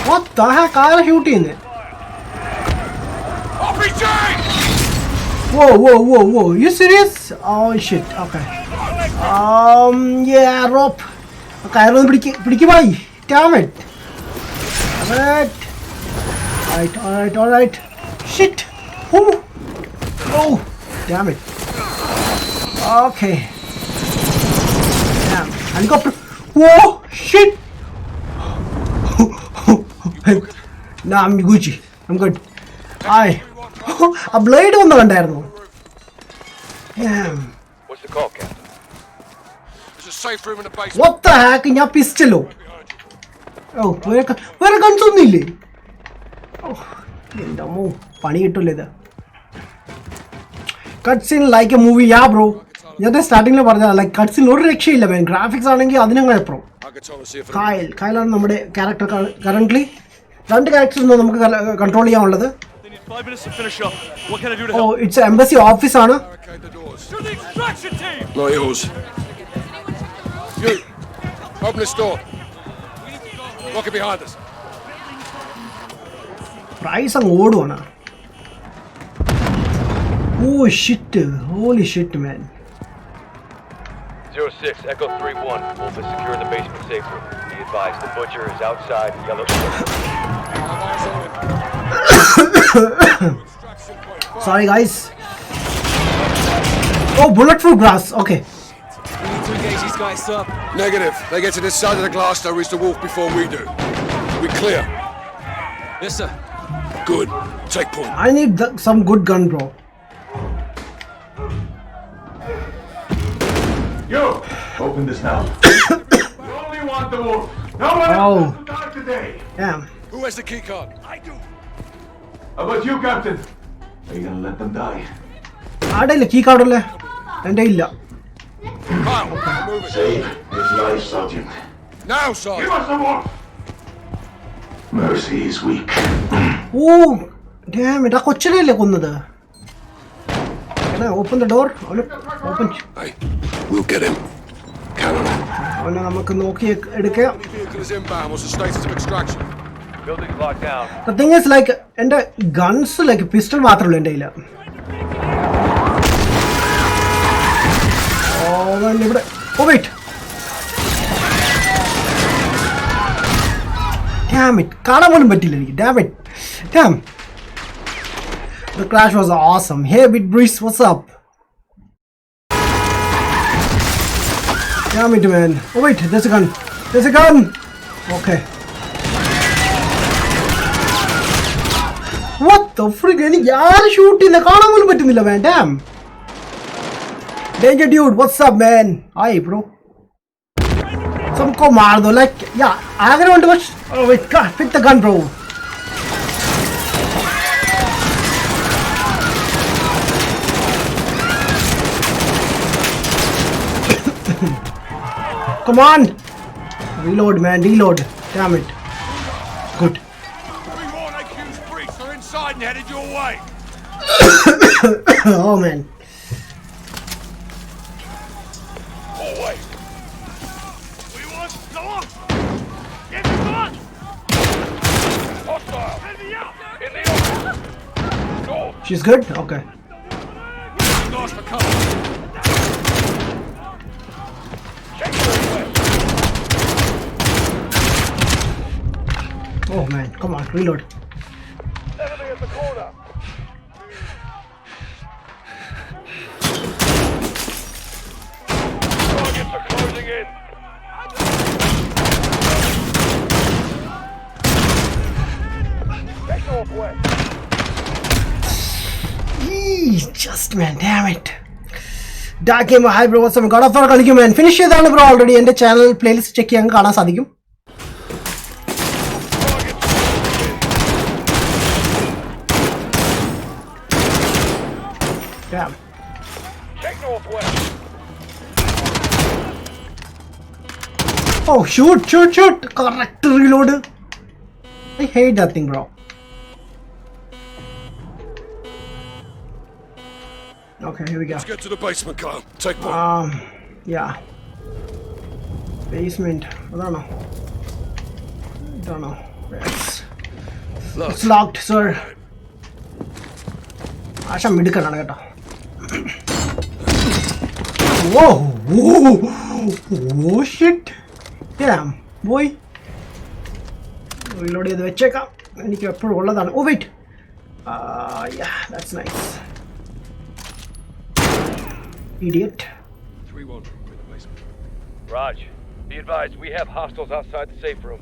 What the heck? ആരാ ഷൂട്ട് ചെയ്യുന്നത്? RPG! Whoa. You serious? Oh shit. Okay. Yeah, rope. കയറൊന്ന് പിടിക്ക് by. Damn it. Alright. Shit. Oh, damn it. Okay. Damn. Helicopter. Whoa, shit. Nah, I'm Gucci. I'm good. Hi. A blade on the കണ്ടായിരുന്നു. Damn. What's the call, Captain? There's a safe room in the basement. What the heck? ഞാൻ പിസ്റ്റലോ? Oh, വേറെ guns ഒന്നുമില്ലേ? Oh, എൻ്റെ അമ്മോ, പണി കിട്ടൂല്ലേ ഇത്? Cut scene like a movie. Yeah bro, ഞാൻ സ്റ്റാർട്ടിങ്ങിൽ പറഞ്ഞ ലൈക്ക് കട്ട് സീൻ ഒരു രക്ഷയില്ല മാൻ. ഗ്രാഫിക്സ് ആണെങ്കിൽ അതിനങ്ങനെ എപ്പോഴും. കായലാണ് നമ്മുടെ ക്യാരക്ടർ കറന്റ്ലി. 2 ക്യാരക്ടേഴ്സ് നമുക്ക് കൺട്രോൾ ചെയ്യാനുള്ളത്. Oh, it's an embassy office ആണ്. Not yours. You, open this door. Lock it behind us. Price അങ്ങ് ഓടുവാണ്. Oh shit, holy shit man. 06, Echo 3-1. Wolf is secure in the basement safe room. Be advised, the butcher is outside yellow. Sorry guys. Oh, bulletproof glass. Okay. We need to engage these guys up. Negative. They get to this side of the glass, they'll reach the wolf before we do. We clear. Yes, sir. Good. Take point. I need some good gun, bro. You! Open this now. You only want the wolf. No one else has to die today. Damn. Who has the key card? I do. How about you, Captain? Are you gonna let them die? ആടെ ഇല്ല key കാർഡല്ലേ? എൻ്റെ ഇല്ല. Kyle, move it. Save his life, Sergeant. Now, Give Sergeant. us the wolf! Mercy is weak. Oh, damn it. ആ കൊച്ചിനെയല്ലേ കൊന്നത്? Can I open the door? Open. Hey, we'll get him. Count on it. അവനെ നമുക്ക് നോക്കി എടുക്കാം. Any vehicle is inbound. What's the status of extraction? Building's locked down. The thing is like എൻ്റെ guns like pistol മാത്രമല്ല എൻ്റെ കയ്യില്. ഇവിടെ. Oh wait. Damn it. കാണാൻ പോലും പറ്റില്ല എനിക്ക്. Damn it. Damn. The crash was awesome. Hey Bit Breeze, what's up? Damn it man. Oh wait, there's a gun. There's a gun. Okay. What the frick? എനിക്ക് ആര് shoot ചെയ്യുന്ന കാണാൻ പോലും പറ്റുന്നില്ല man. Damn. Danger dude, what's up man? Hi bro. Samko maar do like yeah, I want to watch. Oh wait, God, pick the gun bro. Come on. Reload man, reload. Damn it. Good. We want AQ's breach. They're inside and headed your way. Oh man. Oh, wait. We want stop. Get the gun. Hostile. In the open. Door. She's good? Okay. Nice for cover. Check your way. Oh man, come on, reload. Enemy at the corner. Targets are closing in. Take off west. Just man, damn it. Dark Gamer, hi bro, what's up? God of War കളിക്കും man. Finish ചെയ്താണ് bro already. എൻ്റെ channel playlist check ചെയ്യാൻ കാണാൻ സാധിക്കും. Target Oh, shoot! Correct reload. I hate that thing, bro. Okay, here we go. Let's get to the basement, Kyle. Take point. Yeah. Basement. I don't know. It's locked, sir. Asha midikana ketta. Whoa! Oh shit! Damn, boy. Reload ചെയ്ത് വെച്ചേക്കാം. എനിക്ക് എപ്പോഴും ഉള്ളതാണ്. Oh wait. Yeah, that's nice. Idiot. 3-1. In the basement. Raj, be advised, we have hostiles outside the safe room.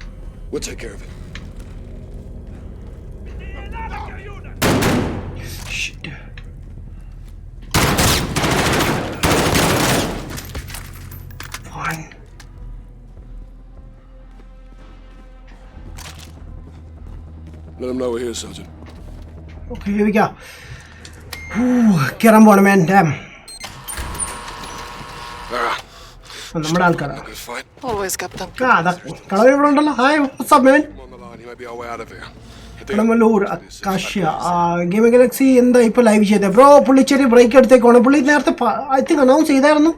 We'll take care of it. Shit. Fine. Let them know we're here, Sergeant. Okay, here we go. Get on board, man. Damn. നമ്മുടെ ആൾക്കാരാ. Good fight. Always, Captain. Colour ഇവിടെ ഉണ്ടല്ലോ. Hi, what's up man? I'm on the line. You may be our way out of here. കടമല്ലൂർ അക്കാശ്യ game galaxy എന്താ ഇപ്പൊ live ചെയ്തത് bro? പുള്ളി ചെറിയ ബ്രേക്ക് എടുത്തേക്കാണ്. പുള്ളി നേരത്തെ ഐ തിങ്ക് അനൗൺസ് ചെയ്തായിരുന്നു.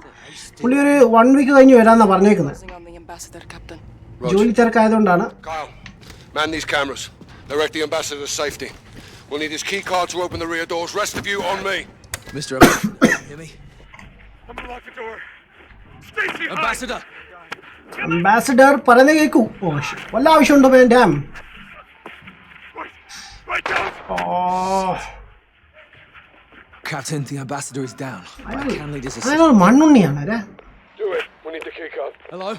പുള്ളി ഒരു 1 വീക്ക് കഴിഞ്ഞ് വരാന്നാ പറഞ്ഞേക്കുന്നത്. ജോലി തിരക്കായതുകൊണ്ടാണ്. Kyle, man these cameras. Direct the ambassador's safety. We'll need his key card to open the rear doors. Rest of you on me. Mr. Evans, hear me? I'm gonna lock the door. Stacy, Ambassador! Ambassador പറയുന്ന കേക്കൂ. ഓ വല്ല ആവശ്യമുണ്ടോ മാൻ? Dam. right down. Oh. Captain, the ambassador is down. I can lead his അയാൾ മണ്ണുണ്ണിയാണ് അല്ലേ? Do it. We need the key card. Hello?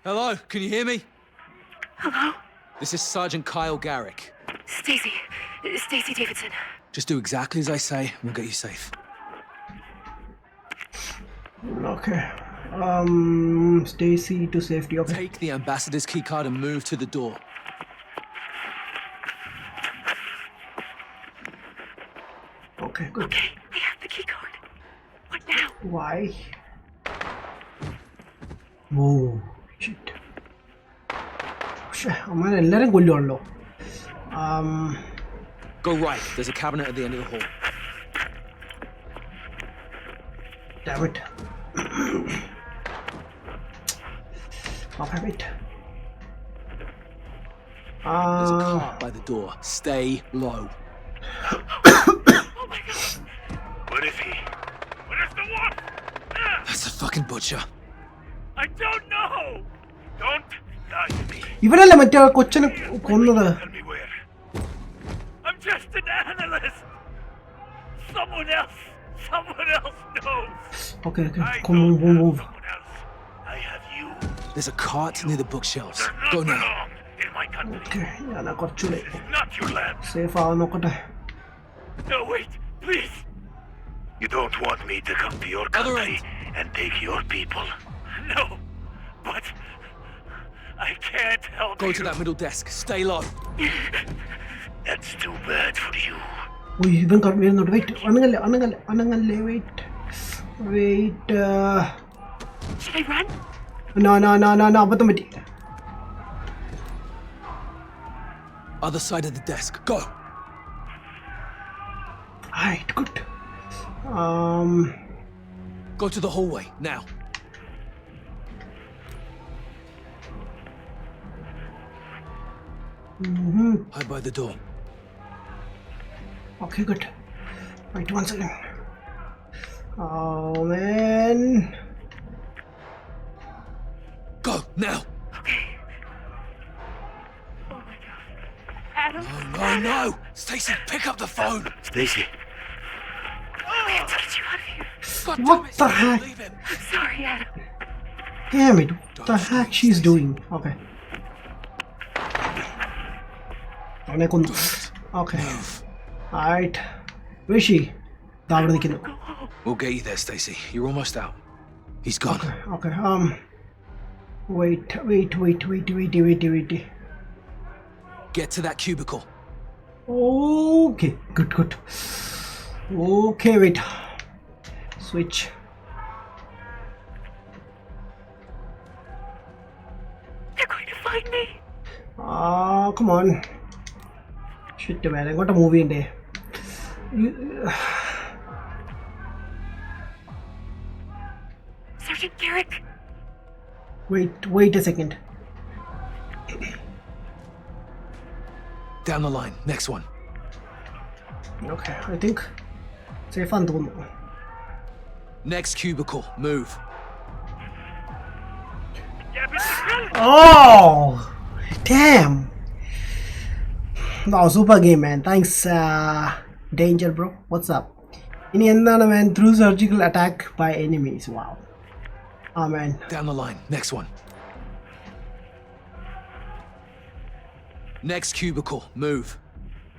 Hello? Can you hear me? Hello? This is Sergeant Kyle Garrick. Stacy Davidson. Just do exactly as I say, and we'll get you safe. Okay. Stacy to safety. Okay. Take the ambassador's key card and move to the door. Okay, good. Okay, I have the key card. What now? Why? Oh, shit. അമ്മ എല്ലാരും കൊല്ലുവാണല്ലോ. Go right. There's a cabinet at the end of the hall. Damn it. Okay, wait. There's a cart by the door. Stay low. What is he? What is the one? That's a fucking butcher. I don't know. Don't lie to me. ഇവരല്ലേ മറ്റേ കൊച്ചനെ കൊന്നത്? Tell me where. I'm just an analyst. Someone else knows. Okay, move. Someone else. I have you. There's a cart near the bookshelves. Not Go now. belong in my country. Okay, ഞാൻ കുറച്ചുകൂടി Not your land. Safe ആവാൻ നോക്കട്ടെ. No, wait, please. You don't want me to come to your country and take your people. No, but I can't help Go you. to that middle desk. Stay low. That's too bad for you. ഓ ഇവൻ വരുന്നുണ്ട്. Wait അനങ്ങല്ലേ wait. Should I run? No, അബദ്ധം പറ്റി. Other side of the desk. Go. Alright, good. Go to the hallway now. Hide by the door. Okay, good. Wait 1 second. Oh man. Go now. Okay. Oh my god. Adam? No. Stacy, pick up the phone. Stacy. We have to get you out of here. God What damn it, the Stacy, heck? leave him. I'm sorry, Adam. Damn it. What the heck she's doing? Okay. അവനെ കൊന്നു. Okay. Alright. Where is she? അവിടെ നിൽക്കുന്നു. We'll get you there, Stacy. You're almost out. He's gone. Okay. Wait. Get to that cubicle. Okay. Good. Okay, wait. Switch. find me? Come on. Shit, man. I got a movie in there. Sergeant Garrick. Wait a second. Down the line. Next one. Okay, I think safe and done. Next cubicle. Move. Oh, damn. Wow, super game, man. Thanks, Danger, bro. What's up? In the man, through surgical attack by enemies. Wow. Oh, man. Down the line. Next one. Next cubicle. Move.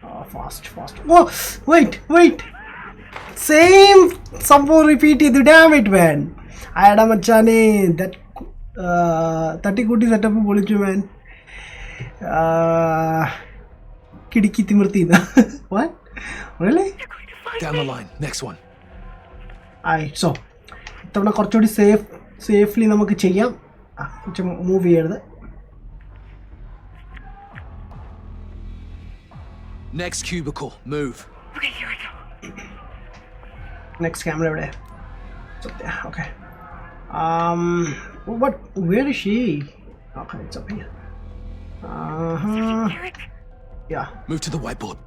Oh, fast. Whoa, wait. Same. Someone repeat it. Damn it, man. Adamminati, that 30 goody setup, man. Kidiki Timurtina. What? Really? Down the line. Next one. Alright, so ഇത്തവണ കുറച്ചുകൂടി safely നമുക്ക് ചെയ്യാം. Move ചെയ്യരുത്. Next cubicle. Move. Okay, here I go. Next camera എവിടെ? Okay. Where is she? Okay, it's up here. Sergeant Garrick. Yeah. Move to the whiteboard.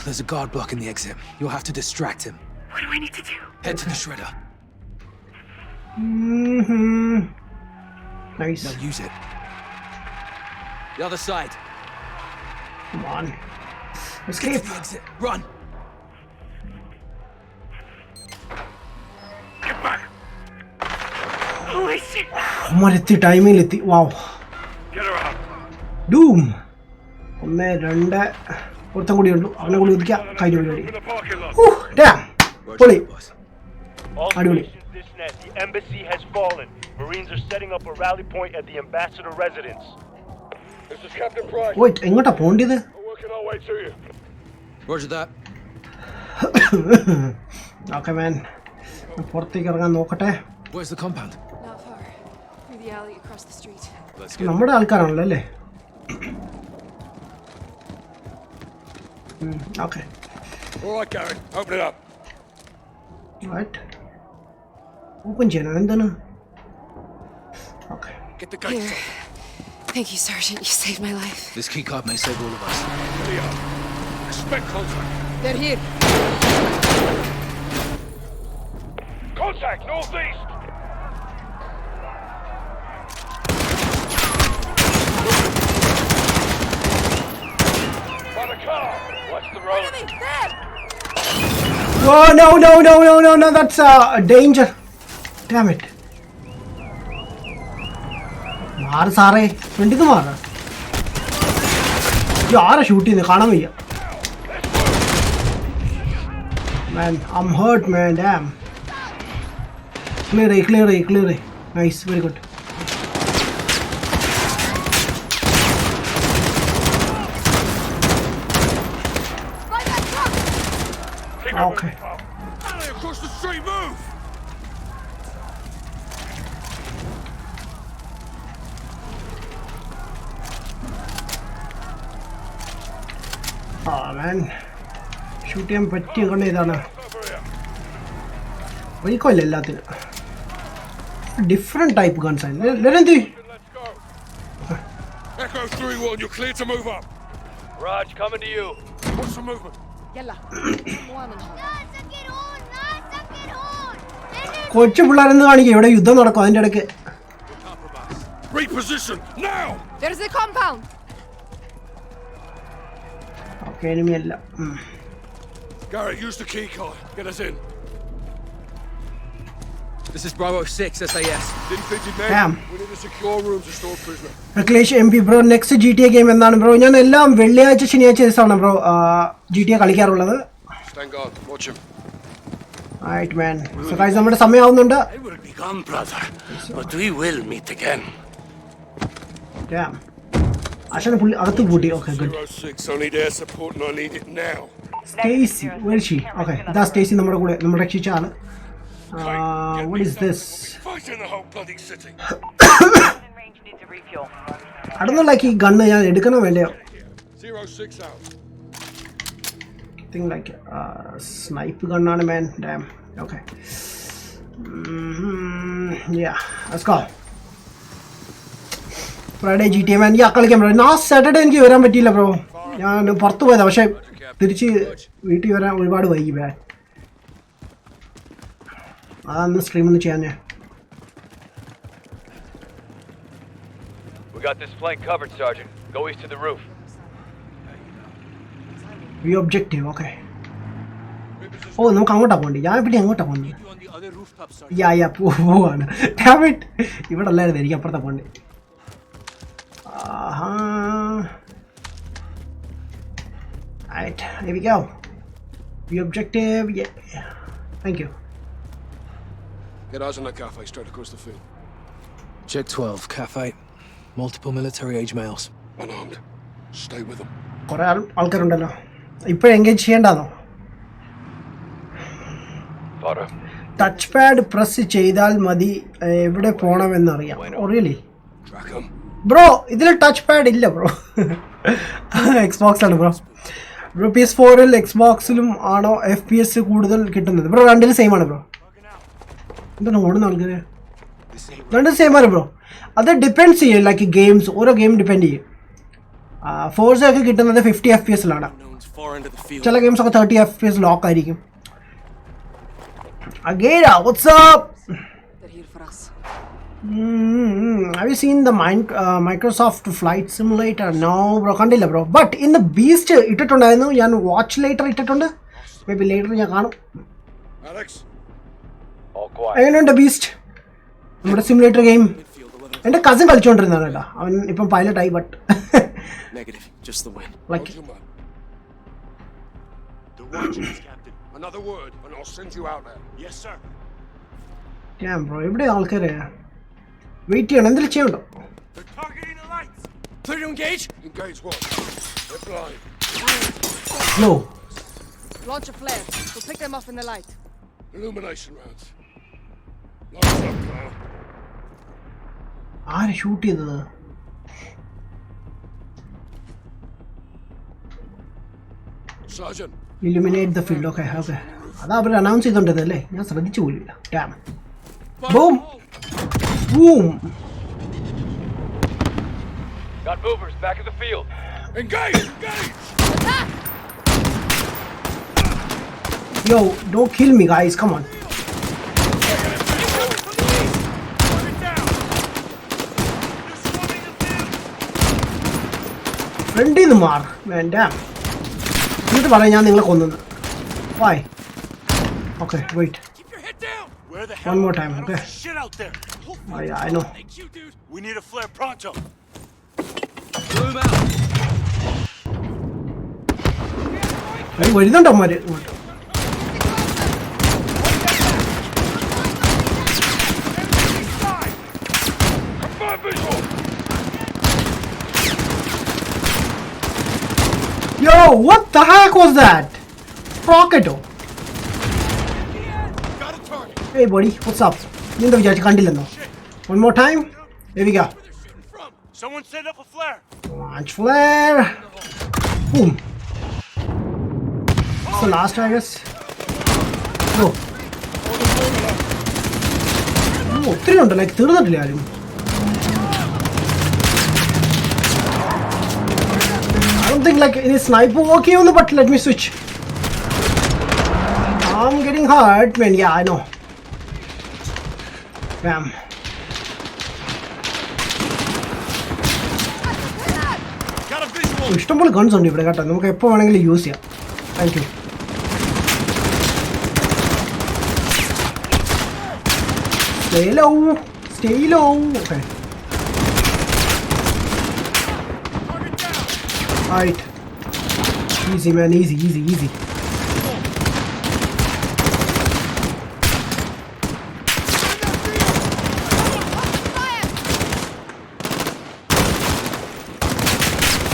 There's a guard blocking the exit. You'll have to distract him. What do I need to do? Head to the shredder. Nice. Now use it. The other side. Come on. Get Escape. to the exit. Run. Get back. Holy shit. മരെത്തി ടൈമിലെത്തി. Wow. Get her out. Doom. 1 2 ഒരുത്തം കൂടി ഉള്ളൂ. അവനെ കൂടി ഒതുക്കിയ കഴിഞ്ഞ പരിപാടി. In the parking lot. Damn. പൊളി. All Adamminati. stations this net, the embassy has fallen. Marines are setting up a rally point at the ambassador residence. This is Captain Price. Wait, എങ്ങോട്ടാ പോണ്ടത്? We're working our way to you. Roger that. Okay, man. പുറത്തേക്ക് ഇറങ്ങാൻ നോക്കട്ടെ. Where's the compound? Not far. Through the alley across the street. Let's get നമ്മുടെ ആൾക്കാരാണല്ലോ അല്ലേ? Okay. All right, Garrett. Open it up. Right. Open ചെയ്യണം എന്താണ്? Okay. Get the gates Here. Thank you, Sergeant. You saved my life. This key card may save all of us. open. Expect contact. They're here. Contact northeast. By the car. Watch the road. Oh, no, that's danger. Damn it. മാറ് സാറേ, ഫ്രണ്ടിൽ നിന്ന് മാറ. ആരാ shoot ചെയ്യുന്നത്? കാണാൻ വയ്യ. Man, I'm hurt, man. Damn. Clear. Nice, very good. Okay. Alley across the street. Move. Man. Shoot ചെയ്യാൻ പറ്റിയ കണ്ണ ഇതാണ്. വഴിക്കോല്ല എല്ലാത്തിനും. ഡിഫറെന്റ് ടൈപ്പ് ഗൺസ് ആണ്. Let's go. Echo 3-1. You're clear to move up. Raj, coming to you. What's the movement? കൊച്ചു പിള്ളേരെന്ന് കാണിക്കുക. ഇവിടെ യുദ്ധം നടക്കും അതിന്റെ ഇടയ്ക്ക്. Reposition now. There's a compound. Okay, enemy അല്ല. Garrett, use the key card. Get us in. This is Bravo 6 SAS. Didn't think you'd make Damn. it. We need a secure room to store prisoner. Akhilesh MP bro, next GTA game എന്നാണ് bro? ഞാൻ എല്ലാം വെള്ളിയാഴ്ച ശനിയാഴ്ച ദിവസമാണ് bro GTA കളിക്കാറുള്ളത്. Stand guard. Watch him. Alright, man. So guys, നമ്മുടെ സമയമാവുന്നുണ്ട്. I will be gone, brother, but we will meet again. Damn. ആശാനെ പുള്ളി അകത്ത് പൂട്ടി. Okay, good. 06. I need air support and I need it now. Stacy, where is she? Okay, ഇതാ Stacy നമ്മുടെ കൂടെ നമ്മൾ രക്ഷിച്ച ആള്. What is this? Fight in the whole bloody city. I don't know, like he gun I edukana vende. 06 out. Thing like snipe gun on man. Damn. Okay. Yeah, let's go. Friday GTA man. Yeah, കളിക്കാം bro. Last Saturday എനിക്ക് വരാൻ പറ്റിയില്ല bro. ഞാൻ പുറത്തു പോയതാ പക്ഷേ തിരിച്ച് വീട്ടിൽ വരാൻ ഒരുപാട് വൈകി ബേ. അതൊന്ന് സ്ട്രീം ഒന്ന് ചെയ്യാൻ ഞാൻ. We got this flank covered, Sergeant. Go east to the roof. View objective, okay. Oh, നമുക്ക് അങ്ങോട്ടാ പോകണ്ടേ? ഞാൻ പിന്നെ അങ്ങോട്ടാ പോകണ്ടേ? യാ പോവാണ്. Damn it. ഇവിടെ അല്ലായിരുന്നു എനിക്ക് അപ്പുറത്താ പോകണ്ടേ. Alright, here we go. View objective, yeah. Thank you. Get eyes on that cafe straight across the field. Check 12, cafe. Multiple military age males. Unarmed. Stay with them. കുറേ ആൾക്കാരുണ്ടല്ലോ. ഇപ്പോൾ എൻഗേജ് ചെയ്യേണ്ടതാണോ? ടച്ച് പാഡ് പ്രസ് ചെയ്താൽ മതി എവിടെ പോകണമെന്നറിയാം. Really bro ഇതിൽ touch pad ഇല്ല bro. എക്സ്ബോക്സിലാണ് bro. Bro PS4ൽ എക്സ്ബോക്സിലും ആണോ FPS കൂടുതൽ കിട്ടുന്നത്? ബ്രോ രണ്ടിലും സെയിം ആണ് ബ്രോ. എന്താണ് ഓടുന്ന ആൾക്കാര്? രണ്ടും സെയിം ആണ് ബ്രോ. അത് ഡിപ്പെൻഡ്സ് ചെയ്യും, ലൈക്ക് ഗെയിംസ്, ഓരോ ഗെയിം ഡിപ്പെൻഡ് ചെയ്യും. ഫോഴ്സ് ഒക്കെ കിട്ടുന്നത് 50 FPS-ലാണ്. ചില ഗെയിംസ് ഒക്കെ 30 FPS ലോക്ക് ആയിരിക്കും. Agera, what's up? They're here for us. Have you seen the Microsoft Flight Simulator? No, bro, kandilla bro. But in the Beast, ittattundaayirunnu. Yan watch later ittattundu. Maybe later ഞാൻ കാണും. Alex. All quiet. എങ്ങനെയുണ്ട് beast? നമ്മുടെ simulator game. എൻ്റെ cousin കളിച്ചുകൊണ്ടിരുന്നതാണ് കേട്ടോ. അവൻ ഇപ്പം പൈലറ്റായി. But Negative, just the wind. Like The watches, Captain. Another word, and I'll send you out there. Yes, sir. damn bro, എവിടെ ആൾക്കാരെ? വെയിറ്റ് ചെയ്യണം, എന്തെങ്കിലും ചെയ്യണ്ടോ? They're targeting the lights. Clear to engage? Engage what? They're blind. No. Launch a flare. We'll pick them off in the light. Illumination rounds. Lights up, Kyle. ആരെ shoot ചെയ്തത്? Sergeant. Illuminate the field. Okay, okay. അതാ അവർ announce ചെയ്തോണ്ടതല്ലേ, ഞാൻ ശ്രദ്ധിച്ചു പോലില്ല. Damn. Boom. Boom. Got movers back in the field. Engage! Engage! Attack! Yo, don't kill me guys, come on. ഫ്രണ്ടിൽ നിന്ന് മാർ. വേണ്ട എന്നിട്ട് പറയാം ഞാൻ നിങ്ങളെ കൊന്നു. Why? Okay, wait. One more time, okay? Shit out there. Oh yeah, I know. We need a flare pronto. വരുന്നുണ്ടോ അമ്മമാര് ഇങ്ങോട്ട്? Yo, what the heck was that? Rocket. Hey buddy, what's up? നീ എന്താ വിചാരിച്ചു കണ്ടില്ലെന്നോ? One more time. Here we go. Someone set up a flare. Launch flare. Boom. It's the last, I guess. Go. ഒത്തിരി ഉണ്ട്, like തീർന്നിട്ടില്ല ആരും. I don't think like any sniper okay on, but let me switch. I'm getting hurt, man. Yeah, I know. Bam. ഇഷ്ടംപോലെ guns ഉണ്ട് ഇവിടെ കേട്ടോ, നമുക്ക് എപ്പോൾ വേണമെങ്കിലും യൂസ് ചെയ്യാം. Thank you. Stay low. Stay low. Okay. Alright. Easy man, easy, easy, easy.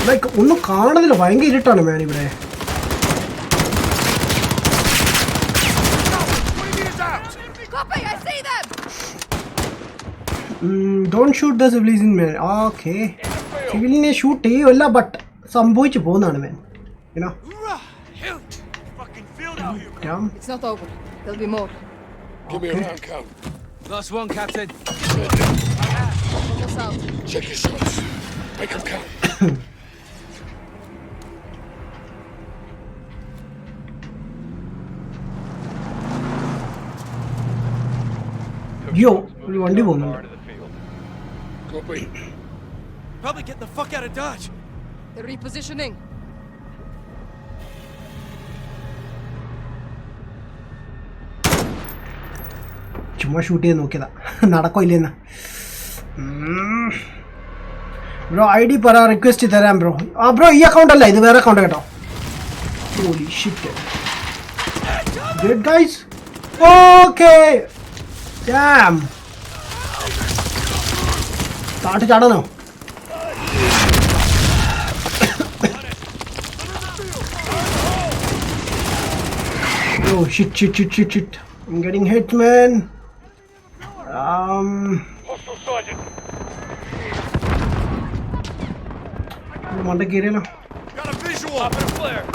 Like ഒന്നും കാണുന്നില്ല, ഭയങ്കര ഇരുട്ടാണ് മാൻ ഇവിടെ. Don't shoot the civilian, man. Okay. Civilian shoot ചെയ്യല്ല but സംഭവിച്ചു പോകുന്നതാണ് man. You know. Fucking field out here. Damn. It's not over. There'll be more. Give me a round count. Last one, Captain. Almost out. Check your shots. Make them count. Yo, ഒരു വണ്ടി പോകുന്നുണ്ട്. Copy. Probably get the fuck out of Dodge. They're repositioning. ചുമ്മാ shoot ചെയ്ത് നോക്കിയതാ നടക്കോ ഇല്ലെന്ന്. Bro I D പറ request തരാം ബ്രോ. ആ ബ്രോ ഈ അക്കൗണ്ട് അല്ല ഇത് വേറെ അക്കൗണ്ട് കേട്ടോ. Holy shit. Good guys. Okay. Damn. താഴോട്ട് ചാടാനോ? Oh shit. I'm getting hit, man. Hostile sergeant. മണ്ടയ്ക്ക് കയറിയല്ലോ. Got a visual. Pop in a flare.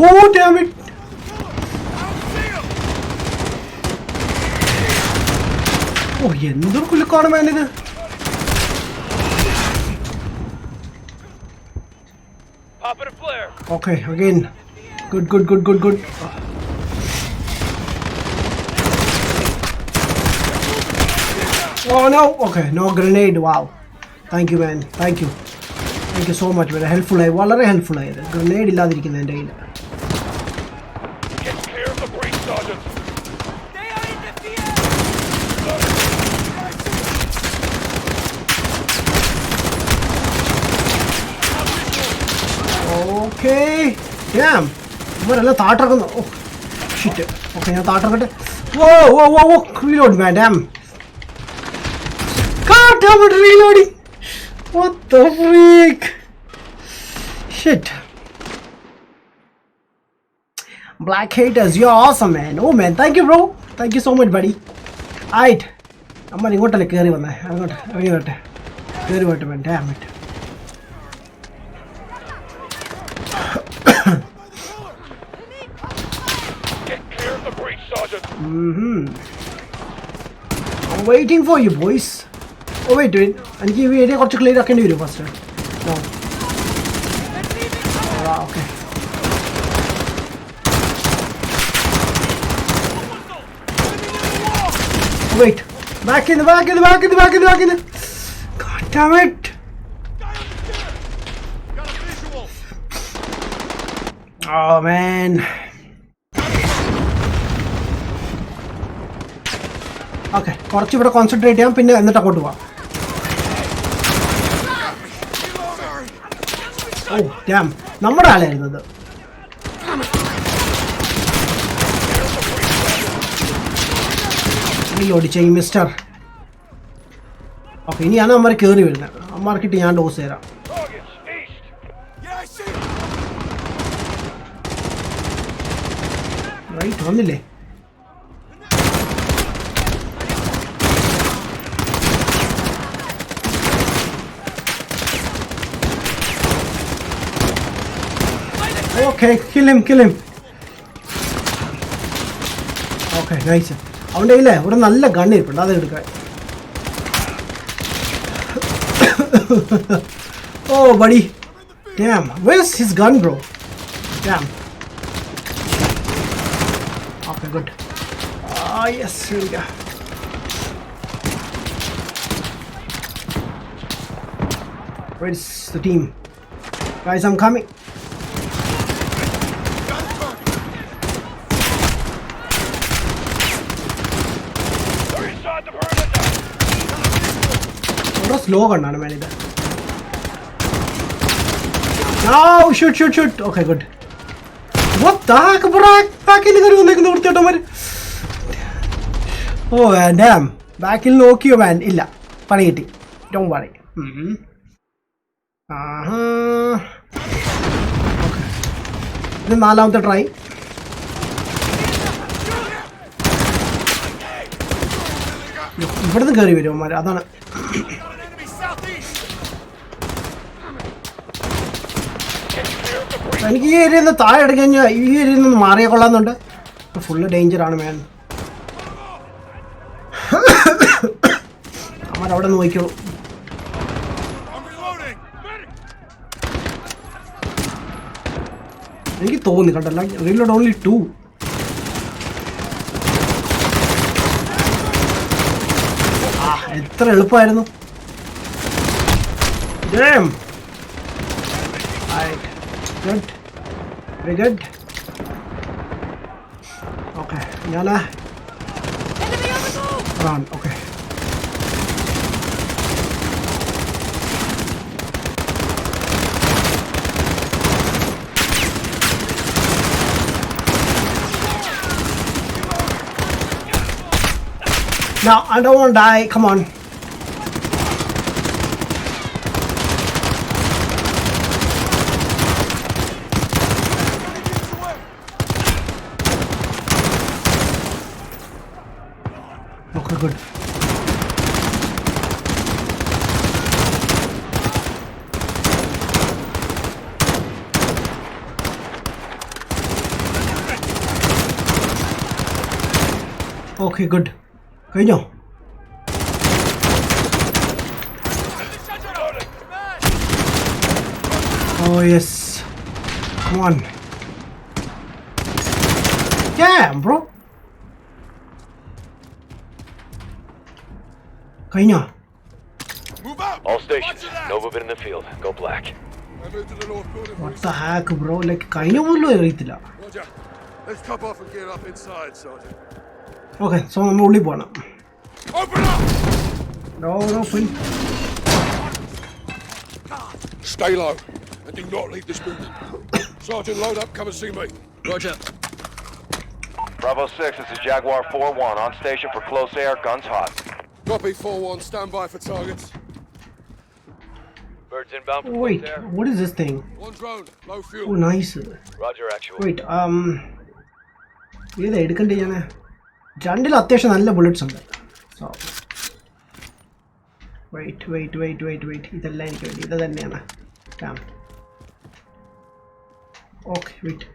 Oh damn it. Oh എന്തൊരു കുലുക്കാണ് man ഇത്. Pop in a flare. Okay, again. Good. Oh no. Okay, no grenade. Wow. Thank you man. Thank you so much. Very helpful. വളരെ helpful ആയത്. Grenade ഇല്ലാതിരിക്കുന്ന എൻ്റെ കയ്യിൽ. Get clear of the breach, sergeant. Okay. Damn. ഇവരെല്ലാം താട്ടിറക്കുന്നു. Oh shit. Okay ഞാൻ താട്ടിറക്കട്ടെ. Whoa. Reload man. Damn. God damn it, reloading. What the freak? Shit. Black haters, you're awesome man. Oh man, thank you bro. Thank you so much buddy. Alright. അമ്മ ഇങ്ങോട്ടല്ലേ കയറി വന്നേ. അങ്ങോട്ട് ഇറങ്ങി വരട്ടെ. കയറി വരട്ടെ man. Damn it. Get clear of the breach, sergeant. I'm waiting for you boys. Oh wait. എനിക്ക് ഈ ഏരിയ കുറച്ച് ക്ലിയർ ആക്കേണ്ടി വരും first. No. Okay. Wait. Back in. God damn it. Got a visual. Oh man. Okay. കുറച്ച് ഇവിടെ concentrate ചെയ്യാം പിന്നെ എന്നിട്ട് അങ്ങോട്ട് പോവാം. Oh damn. നമ്മുടെ ആളായിരുന്നു അത്. ഓടിച്ച ഈ മിസ്റ്റർ. ഓക്കെ ഇനിയാണ് അമ്മമാർ കയറി വരുന്നത്. അമ്മമാർക്കിട്ട് ഞാൻ ഡോസ് തരാം. റൈറ്റ് വന്നില്ലേ? Okay, kill him. Okay, nice. അവൻ്റെ കയ്യിലേ ഒരു നല്ല ഗണ്ണ് ഇരിപ്പുണ്ട് അത് എടുക്കാൻ. Oh buddy. Damn, where's his gun bro? Damn. Okay, good. Yes, here we go. Where's the team? Guys, I'm coming. Slow gun, man. No, shoot. Okay, good. What the heck, bro? Back in the Oh, damn. Back in Nokia, man. Illa. പണി കിട്ടി. Don't worry. Okay, ഇത് 4ാമത്തെ try. ഇവിടുന്ന് കയറി വരും അവന്മാർ, അതാണ്. എനിക്ക് ഈ ഏരിയയിൽ നിന്ന് താഴെ എടുക്കാൻ കഴിഞ്ഞാൽ ഈ ഏരിയയിൽ നിന്ന് മാറിയാൽ കൊള്ളാമെന്നുണ്ട്. ഫുള്ള് ഡേഞ്ചറാണ് മാൻ. അവന്മാരവിടെ നോക്കിക്കോളൂ. എനിക്ക് തോന്നി കണ്ടല്ല, റീലോഡ് ഓൺലി 2. എത്ര എളുപ്പമായിരുന്നു. Good. Very good. Okay, Yana. Run. Okay. No, I don't want to die. Come on. Okay, good. Okay, good. കഴിഞ്ഞോ? Oh yes. Come on. Damn, bro. കഴിഞ്ഞോ? All stations, no movement in the field. Go black. What the heck, bro? Like കഴിഞ്ഞോ പോലും അറിയത്തില്ല. Roger. Let's top off and get up inside, Sergeant. Okay, so നമ്മൾ ഉള്ളിൽ പോകണം. Open up! No, please. Stay low and do not leave this building. Sergeant, load up. Come and see me. Roger. Bravo 6, this is Jaguar 4-1 on station for close air. Guns hot. Copy 4-1. Stand by for targets. Birds inbound for Wait, close air. what is this thing? One drone. Low fuel. Oh, nice. Roger, actual. Wait, ഏതാ എടുക്കണ്ടേ ഞാൻ? രണ്ടിലും അത്യാവശ്യം നല്ല bullets ഉണ്ട്. So wait ഇതെല്ലാം എനിക്ക് വേണ്ടി ഇത് തന്നെയാണ്. ഓക്കെ, വെയിറ്റ്,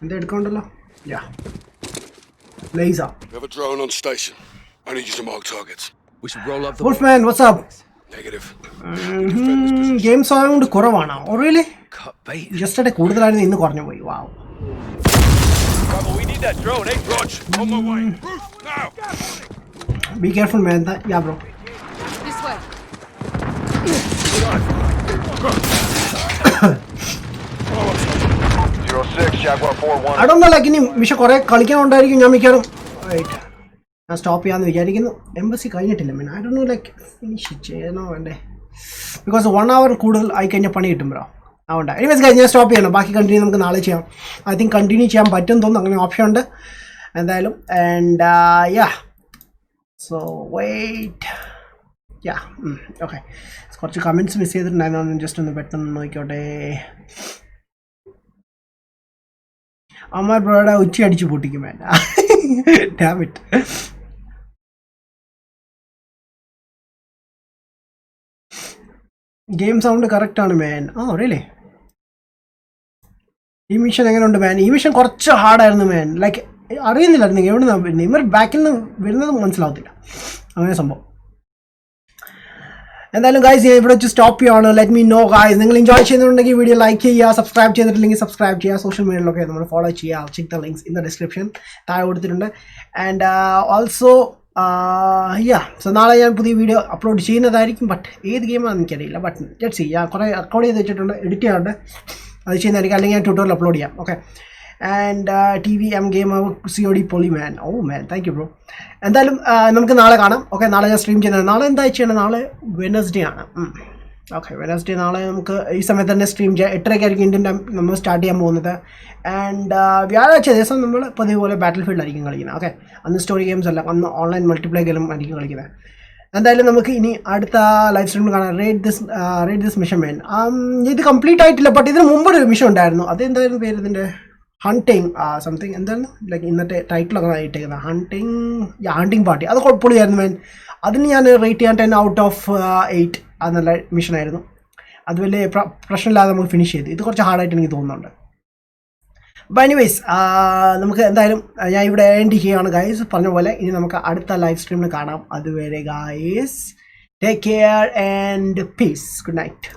എന്താ എടുക്കണ്ടല്ലോ. യാ, laser. We have a drone on station. I need you to mark targets. We should roll up the Wolfman, what's up? Negative. Game sound കുറവാണോ? Oh really? cut bait. Yesterday കൂടുതലായിരുന്നു, ഇന്ന് കുറഞ്ഞു പോയി. വാവ്. Bravo, we need that drone, eh? Roger. On my way. Roof now. Be careful, man. Yeah, bro. This way. 06, Jaguar 4-1. I don't know, like ഇനി മിഷ കുറെ കളിക്കാനുണ്ടായിരിക്കും. ഞാൻ മിക്കവാറും ഞാൻ സ്റ്റോപ്പ് ചെയ്യാമെന്ന് വിചാരിക്കുന്നു. എംബസി കഴിഞ്ഞിട്ടില്ല mean. I don't know like finish ചെയ്യണോ വേണ്ടേ, ബിക്കോസ് 1 hour കൂടുതൽ ആയി കഴിഞ്ഞാൽ പണി കിട്ടും ബ്രോ. അതുകൊണ്ട് എനിവേസ് ഗൈസ് ഞാൻ സ്റ്റോപ്പ് ചെയ്യണം. ബാക്കി കണ്ടിന്യൂ നമുക്ക് നാളെ ചെയ്യാം. ഐ തിങ്ക് കണ്ടിന്യൂ ചെയ്യാൻ പറ്റും തോന്നുന്നു, അങ്ങനെ ഓപ്ഷൻ ഉണ്ട് എന്തായാലും. And yeah, so wait. Yeah, okay. കുറച്ച് കമൻറ്റ്സ് മിസ് ചെയ്തിട്ടുണ്ടായിരുന്നു, ജസ്റ്റ് ഒന്ന് പെട്ടെന്ന് നോക്കിക്കോട്ടെ. അമ്മാർ ബ്രോയുടെ ഉച്ച അടിച്ച് പൊട്ടിക്കും വേണ്ട. Damn it. Game sound correct ആണ് മാൻ. ആ റിയലി? ഈ മിഷൻ എങ്ങനെയുണ്ട് മാൻ? ഈ മിഷൻ കുറച്ച് ഹാർഡായിരുന്നു മാൻ. ലൈക്ക് അറിയുന്നില്ലായിരുന്നു എവിടെ നിന്നാണ് വരുന്നത്, ഇവർ ബാക്കിൽ നിന്ന് വരുന്നത് മനസ്സിലാവത്തില്ല, അങ്ങനെ സംഭവം. എന്തായാലും ഗൈസ് ഞാൻ ഇവിടെ വെച്ച് സ്റ്റോപ്പ് ചെയ്യുകയാണ്. ലെറ്റ് മീ നോ ഗൈസ്, നിങ്ങൾ എൻജോയ് ചെയ്യുന്നുണ്ടെങ്കിൽ വീഡിയോ ലൈക്ക് ചെയ്യുക, സബ്സ്ക്രൈബ് ചെയ്തിട്ടില്ലെങ്കിൽ സബ്സ്ക്രൈബ് ചെയ്യുക, സോഷ്യൽ മീഡിയയിലൊക്കെ നമ്മൾ ഫോളോ ചെയ്യുക. Check the links in the description താഴെ കൊടുത്തിട്ടുണ്ട്. ആൻഡ് ഓൾസോ യാ, സോ നാളെ ഞാൻ പുതിയ വീഡിയോ അപ്ലോഡ് ചെയ്യുന്നതായിരിക്കും. ബട്ട് ഏത് ഗെയിമാണെന്ന് എനിക്കറിയില്ല. But let's see. ഞാൻ കുറേ റെക്കോർഡ് ചെയ്ത് വെച്ചിട്ടുണ്ട്, എഡിറ്റ് ചെയ്യാറുണ്ട്, അത് ചെയ്യുന്നതായിരിക്കും. അല്ലെങ്കിൽ ഞാൻ ട്യൂട്ടോറിയൽ അപ്ലോഡ് ചെയ്യാം. Okay. And TVM game COD പൊളി മാൻ. ഓ മാൻ, താങ്ക് യു ബ്രോ. എന്തായാലും നമുക്ക് നാളെ കാണാം. ഓക്കെ, നാളെ ഞാൻ സ്ട്രീം ചെയ്യുന്നത്. നാളെ എന്താ ചെയ്യണം? നാളെ വെനസ്ഡേ ആണ്. ഓക്കെ, വെനസ്ഡേ നാളെ നമുക്ക് ഈ സമയത്ത് തന്നെ സ്ട്രീം ചെയ്യാം. 8:30 ഇന്ത്യൻ ടൈം നമ്മൾ സ്റ്റാർട്ട് ചെയ്യാൻ പോകുന്നത്. ആൻഡ് വ്യാഴാഴ്ച ദിവസം നമ്മൾ പതിവ് പോലെ ബാറ്റിൽ ഫീൽഡ് ആയിരിക്കും കളിക്കുന്നത്. ഓക്കെ, അന്ന് സ്റ്റോറി ഗെയിംസ് അല്ല, അന്ന് ഓൺലൈൻ മൾട്ടിപ്ലേ ഗെയിം ആയിരിക്കും കളിക്കുന്നത്. എന്തായാലും നമുക്ക് ഇനി അടുത്ത ലൈവ് സ്ട്രീമിൽ കാണാം. റേഡ് ദിസ് മിഷൻ മാൻ. ഇത് കംപ്ലീറ്റ് ആയിട്ടില്ല, ബട്ട് ഇതിന് മുമ്പൊരു മിഷൻ ഉണ്ടായിരുന്നു. അതെന്തായിരുന്നു പേര് ഇതിൻ്റെ? ഹണ്ടിങ് സംതിങ് എന്തായിരുന്നു, ലൈക്ക് ഇന്നത്തെ ടൈറ്റിലൊക്കെ ഇട്ടേക്കുന്നത് ഹണ്ടിങ് പാർട്ടി. അത് പൊളിയായിരുന്നു മാൻ. അതിന് ഞാൻ റേറ്റ് ചെയ്യാൻ 10 out of 8. അത് നല്ല മിഷനായിരുന്നു. അത് വലിയ പ്രശ്നമില്ലാതെ നമുക്ക് ഫിനിഷ് ചെയ്തു. ഇത് കുറച്ച് ഹാർഡായിട്ട് എനിക്ക് തോന്നുന്നുണ്ട്. അപ്പോൾ എനിവേസ് നമുക്ക് എന്തായാലും ഞാൻ ഇവിടെ എൻഡ് ചെയ്യുകയാണ് ഗൈസ്. പറഞ്ഞ പോലെ ഇനി നമുക്ക് അടുത്ത ലൈവ് സ്ട്രീമിൽ കാണാം. അതുവരെ guys, take care and piece. Good night.